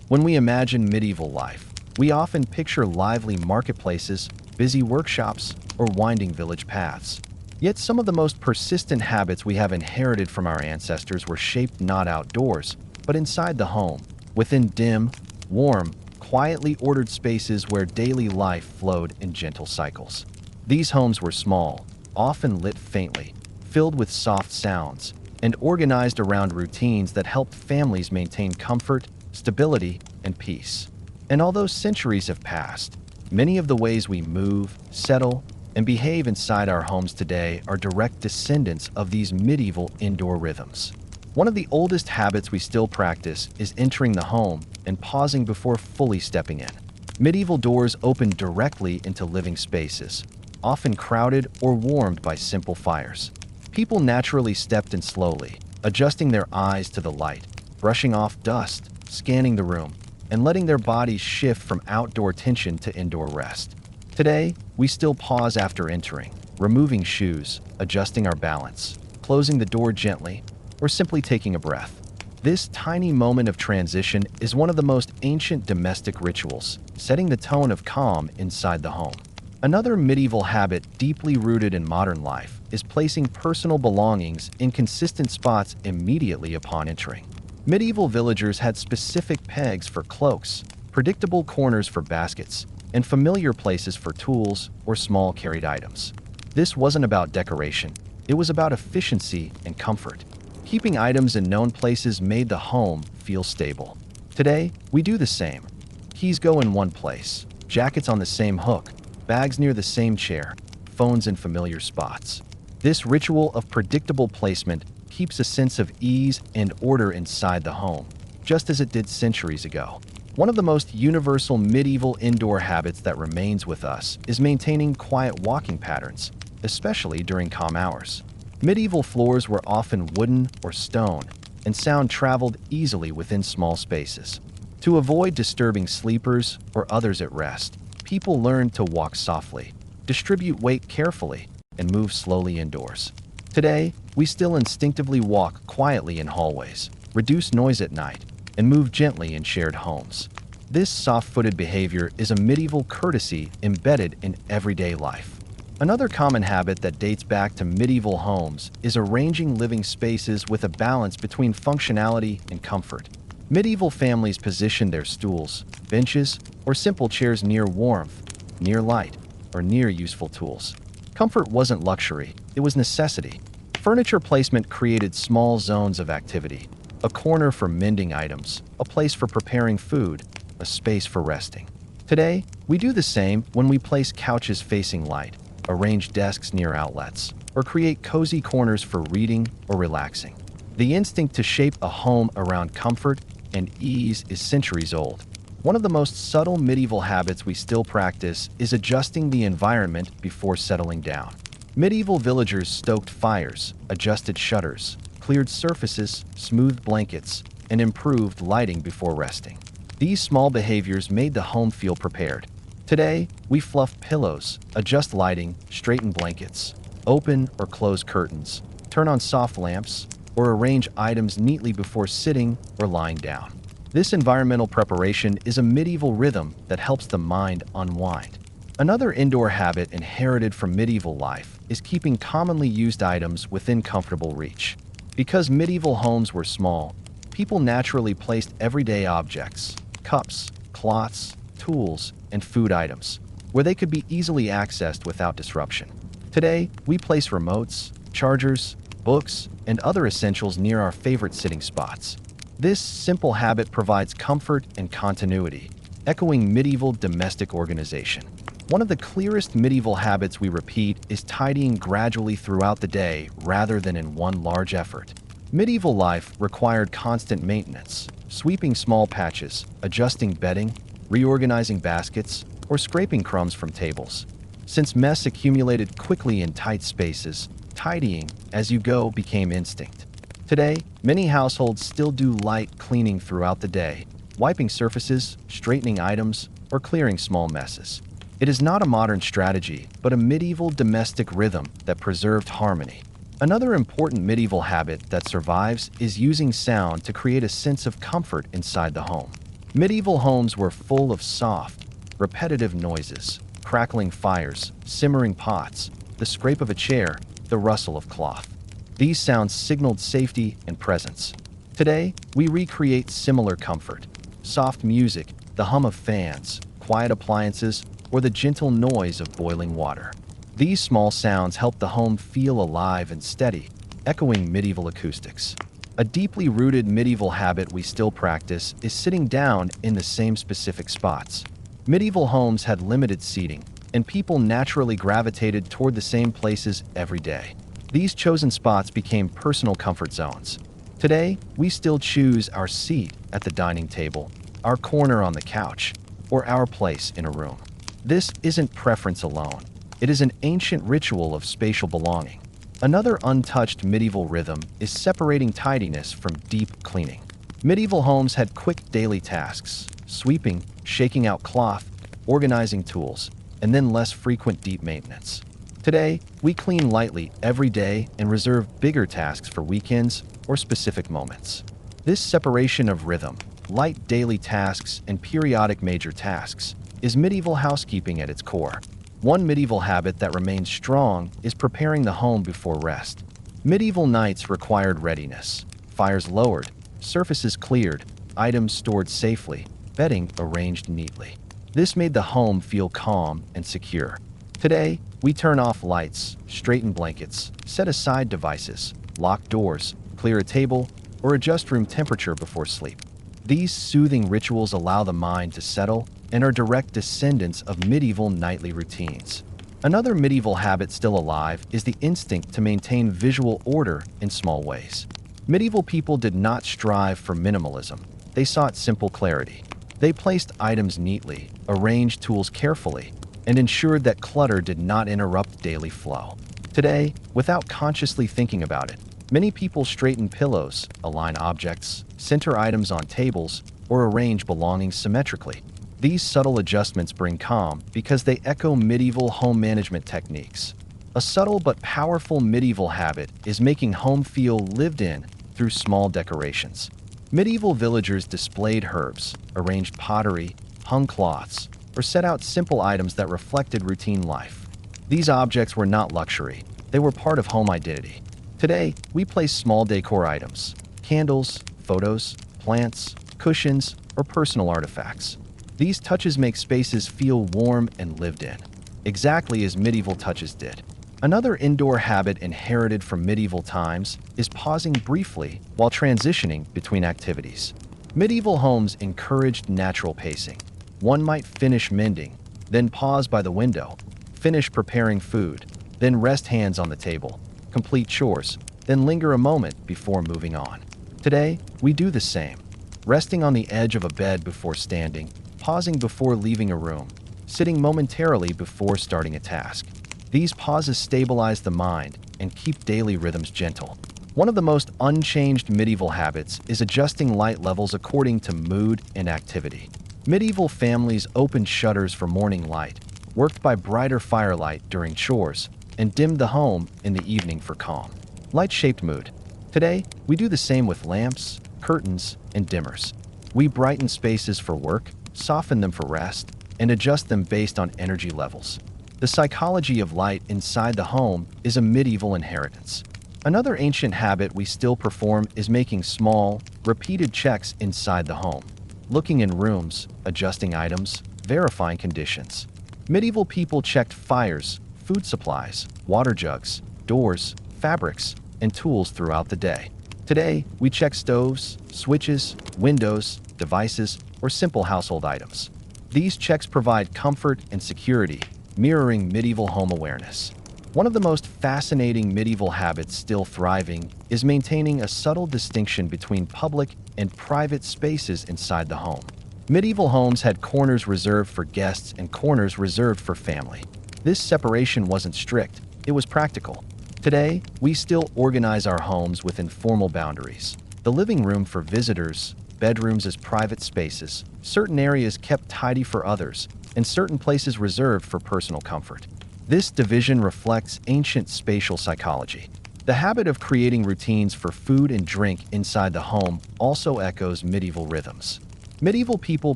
When we imagine medieval life, we often picture lively marketplaces, busy workshops, or winding village paths. Yet some of the most persistent habits we have inherited from our ancestors were shaped not outdoors, but inside the home, within dim, warm, quietly ordered spaces where daily life flowed in gentle cycles. These homes were small, often lit faintly, filled with soft sounds, and organized around routines that helped families maintain comfort, stability, and peace. And although centuries have passed, many of the ways we move, settle, and behave inside our homes today are direct descendants of these medieval indoor rhythms. One of the oldest habits we still practice is entering the home and pausing before fully stepping in. Medieval doors opened directly into living spaces, often crowded or warmed by simple fires. People naturally stepped in slowly, adjusting their eyes to the light, brushing off dust, scanning the room, and letting their bodies shift from outdoor tension to indoor rest. Today, we still pause after entering, removing shoes, adjusting our balance, closing the door gently, or simply taking a breath. This tiny moment of transition is one of the most ancient domestic rituals, setting the tone of calm inside the home. Another medieval habit deeply rooted in modern life is placing personal belongings in consistent spots immediately upon entering. Medieval villagers had specific pegs for cloaks, predictable corners for baskets, and familiar places for tools or small carried items. This wasn't about decoration, it was about efficiency and comfort. Keeping items in known places made the home feel stable. Today, we do the same. Keys go in one place, jackets on the same hook, bags near the same chair, phones in familiar spots. This ritual of predictable placement keeps a sense of ease and order inside the home, just as it did centuries ago. One of the most universal medieval indoor habits that remains with us is maintaining quiet walking patterns, especially during calm hours. Medieval floors were often wooden or stone, and sound traveled easily within small spaces. To avoid disturbing sleepers or others at rest, people learned to walk softly, distribute weight carefully, and move slowly indoors. Today, we still instinctively walk quietly in hallways, reduce noise at night, and move gently in shared homes. This soft-footed behavior is a medieval courtesy embedded in everyday life. Another common habit that dates back to medieval homes is arranging living spaces with a balance between functionality and comfort. Medieval families positioned their stools, benches, or simple chairs near warmth, near light, or near useful tools. Comfort wasn't luxury, it was necessity. Furniture placement created small zones of activity, a corner for mending items, a place for preparing food, a space for resting. Today, we do the same when we place couches facing light, arrange desks near outlets, or create cozy corners for reading or relaxing. The instinct to shape a home around comfort and ease is centuries old. One of the most subtle medieval habits we still practice is adjusting the environment before settling down. Medieval villagers stoked fires, adjusted shutters, cleared surfaces, smoothed blankets, and improved lighting before resting. These small behaviors made the home feel prepared. Today, we fluff pillows, adjust lighting, straighten blankets, open or close curtains, turn on soft lamps, or arrange items neatly before sitting or lying down. This environmental preparation is a medieval rhythm that helps the mind unwind. Another indoor habit inherited from medieval life is keeping commonly used items within comfortable reach. Because medieval homes were small, people naturally placed everyday objects, cups, cloths, tools, and food items, where they could be easily accessed without disruption. Today, we place remotes, chargers, books, and other essentials near our favorite sitting spots. This simple habit provides comfort and continuity, echoing medieval domestic organization. One of the clearest medieval habits we repeat is tidying gradually throughout the day rather than in one large effort. Medieval life required constant maintenance, sweeping small patches, adjusting bedding, reorganizing baskets, or scraping crumbs from tables. Since mess accumulated quickly in tight spaces, tidying as you go became instinct. Today, many households still do light cleaning throughout the day, wiping surfaces, straightening items, or clearing small messes. It is not a modern strategy, but a medieval domestic rhythm that preserved harmony. Another important medieval habit that survives is using sound to create a sense of comfort inside the home. Medieval homes were full of soft, repetitive noises, crackling fires, simmering pots, the scrape of a chair, the rustle of cloth. These sounds signaled safety and presence. Today, we recreate similar comfort. Soft music, the hum of fans, quiet appliances, or the gentle noise of boiling water. These small sounds help the home feel alive and steady, echoing medieval acoustics. A deeply rooted medieval habit we still practice is sitting down in the same specific spots. Medieval homes had limited seating, and people naturally gravitated toward the same places every day. These chosen spots became personal comfort zones. Today, we still choose our seat at the dining table, our corner on the couch, or our place in a room. This isn't preference alone. It is an ancient ritual of spatial belonging. Another untouched medieval rhythm is separating tidiness from deep cleaning. Medieval homes had quick daily tasks: sweeping, shaking out cloth, organizing tools, and then less frequent deep maintenance. Today, we clean lightly every day and reserve bigger tasks for weekends or specific moments. This separation of rhythm, light daily tasks and periodic major tasks, is medieval housekeeping at its core. One medieval habit that remains strong is preparing the home before rest. Medieval nights required readiness: fires lowered, surfaces cleared, items stored safely, bedding arranged neatly. This made the home feel calm and secure. Today, we turn off lights, straighten blankets, set aside devices, lock doors, clear a table, or adjust room temperature before sleep. These soothing rituals allow the mind to settle and are direct descendants of medieval nightly routines. Another medieval habit still alive is the instinct to maintain visual order in small ways. Medieval people did not strive for minimalism. They sought simple clarity. They placed items neatly, arranged tools carefully, and ensured that clutter did not interrupt daily flow. Today, without consciously thinking about it, many people straighten pillows, align objects, center items on tables, or arrange belongings symmetrically. These subtle adjustments bring calm because they echo medieval home management techniques. A subtle but powerful medieval habit is making home feel lived in through small decorations. Medieval villagers displayed herbs, arranged pottery, hung cloths, or set out simple items that reflected routine life. These objects were not luxury, they were part of home identity. Today, we place small decor items: candles, photos, plants, cushions, or personal artifacts. These touches make spaces feel warm and lived in, exactly as medieval touches did. Another indoor habit inherited from medieval times is pausing briefly while transitioning between activities. Medieval homes encouraged natural pacing. One might finish mending, then pause by the window, finish preparing food, then rest hands on the table, complete chores, then linger a moment before moving on. Today, we do the same, resting on the edge of a bed before standing, pausing before leaving a room, sitting momentarily before starting a task. These pauses stabilize the mind and keep daily rhythms gentle. One of the most unchanged medieval habits is adjusting light levels according to mood and activity. Medieval families opened shutters for morning light, worked by brighter firelight during chores, and dimmed the home in the evening for calm. Light shaped mood. Today, we do the same with lamps, curtains, and dimmers. We brighten spaces for work, soften them for rest, and adjust them based on energy levels. The psychology of light inside the home is a medieval inheritance. Another ancient habit we still perform is making small, repeated checks inside the home. Looking in rooms, adjusting items, verifying conditions. Medieval people checked fires, food supplies, water jugs, doors, fabrics, and tools throughout the day. Today, we check stoves, switches, windows, devices, or simple household items. These checks provide comfort and security, mirroring medieval home awareness. One of the most fascinating medieval habits still thriving is maintaining a subtle distinction between public and private spaces inside the home. Medieval homes had corners reserved for guests and corners reserved for family. This separation wasn't strict, it was practical. Today, we still organize our homes within formal boundaries. The living room for visitors, bedrooms as private spaces, certain areas kept tidy for others, and certain places reserved for personal comfort. This division reflects ancient spatial psychology. The habit of creating routines for food and drink inside the home also echoes medieval rhythms. Medieval people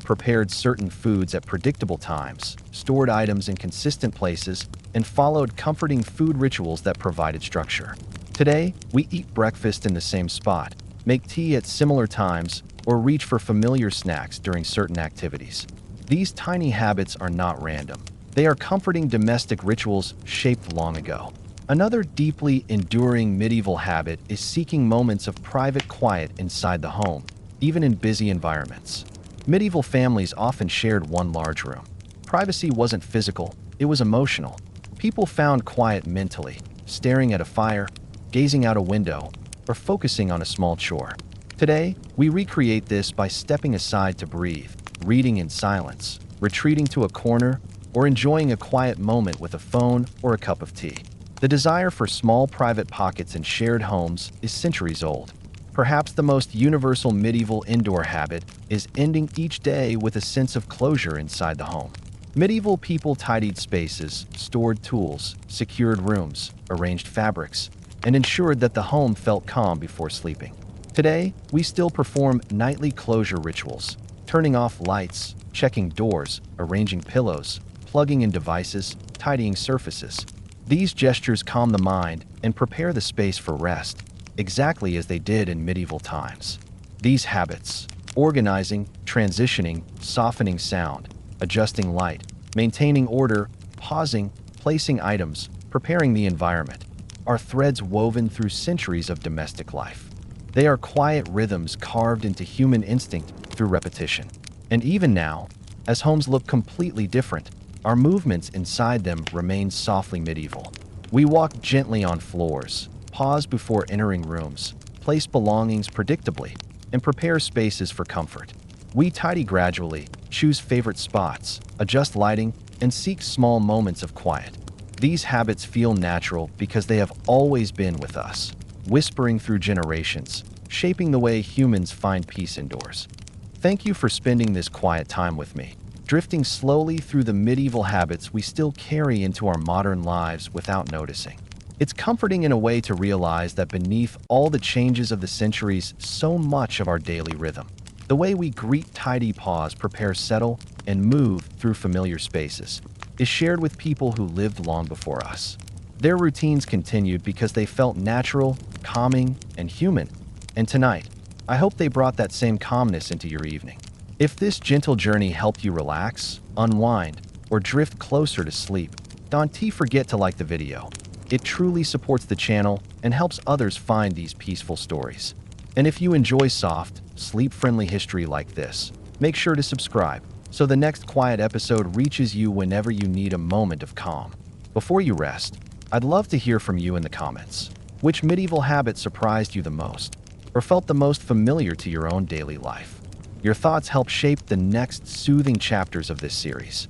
prepared certain foods at predictable times, stored items in consistent places, and followed comforting food rituals that provided structure. Today, we eat breakfast in the same spot, make tea at similar times, or reach for familiar snacks during certain activities. These tiny habits are not random. They are comforting domestic rituals shaped long ago. Another deeply enduring medieval habit is seeking moments of private quiet inside the home, even in busy environments. Medieval families often shared one large room. Privacy wasn't physical, it was emotional. People found quiet mentally, staring at a fire, gazing out a window, or focusing on a small chore. Today, we recreate this by stepping aside to breathe, reading in silence, retreating to a corner, or enjoying a quiet moment with a phone or a cup of tea. The desire for small private pockets in shared homes is centuries old. Perhaps the most universal medieval indoor habit is ending each day with a sense of closure inside the home. Medieval people tidied spaces, stored tools, secured rooms, arranged fabrics, and ensured that the home felt calm before sleeping. Today, we still perform nightly closure rituals, turning off lights, checking doors, arranging pillows, plugging in devices, tidying surfaces. These gestures calm the mind and prepare the space for rest, exactly as they did in medieval times. These habits, organizing, transitioning, softening sound, adjusting light, maintaining order, pausing, placing items, preparing the environment, are threads woven through centuries of domestic life. They are quiet rhythms carved into human instinct through repetition. And even now, as homes look completely different, our movements inside them remain softly medieval. We walk gently on floors, pause before entering rooms, place belongings predictably, and prepare spaces for comfort. We tidy gradually, choose favorite spots, adjust lighting, and seek small moments of quiet. These habits feel natural because they have always been with us, whispering through generations, shaping the way humans find peace indoors. Thank you for spending this quiet time with me, drifting slowly through the medieval habits we still carry into our modern lives without noticing. It's comforting in a way to realize that beneath all the changes of the centuries, so much of our daily rhythm, the way we greet, tidy, pause, prepare, settle, and move through familiar spaces, is shared with people who lived long before us. Their routines continued because they felt natural, calming, and human. And tonight, I hope they brought that same calmness into your evening. If this gentle journey helped you relax, unwind, or drift closer to sleep, don't forget to like the video. It truly supports the channel and helps others find these peaceful stories. And if you enjoy soft, sleep-friendly history like this, make sure to subscribe so the next quiet episode reaches you whenever you need a moment of calm. Before you rest, I'd love to hear from you in the comments. Which medieval habit surprised you the most, or felt the most familiar to your own daily life? Your thoughts help shape the next soothing chapters of this series.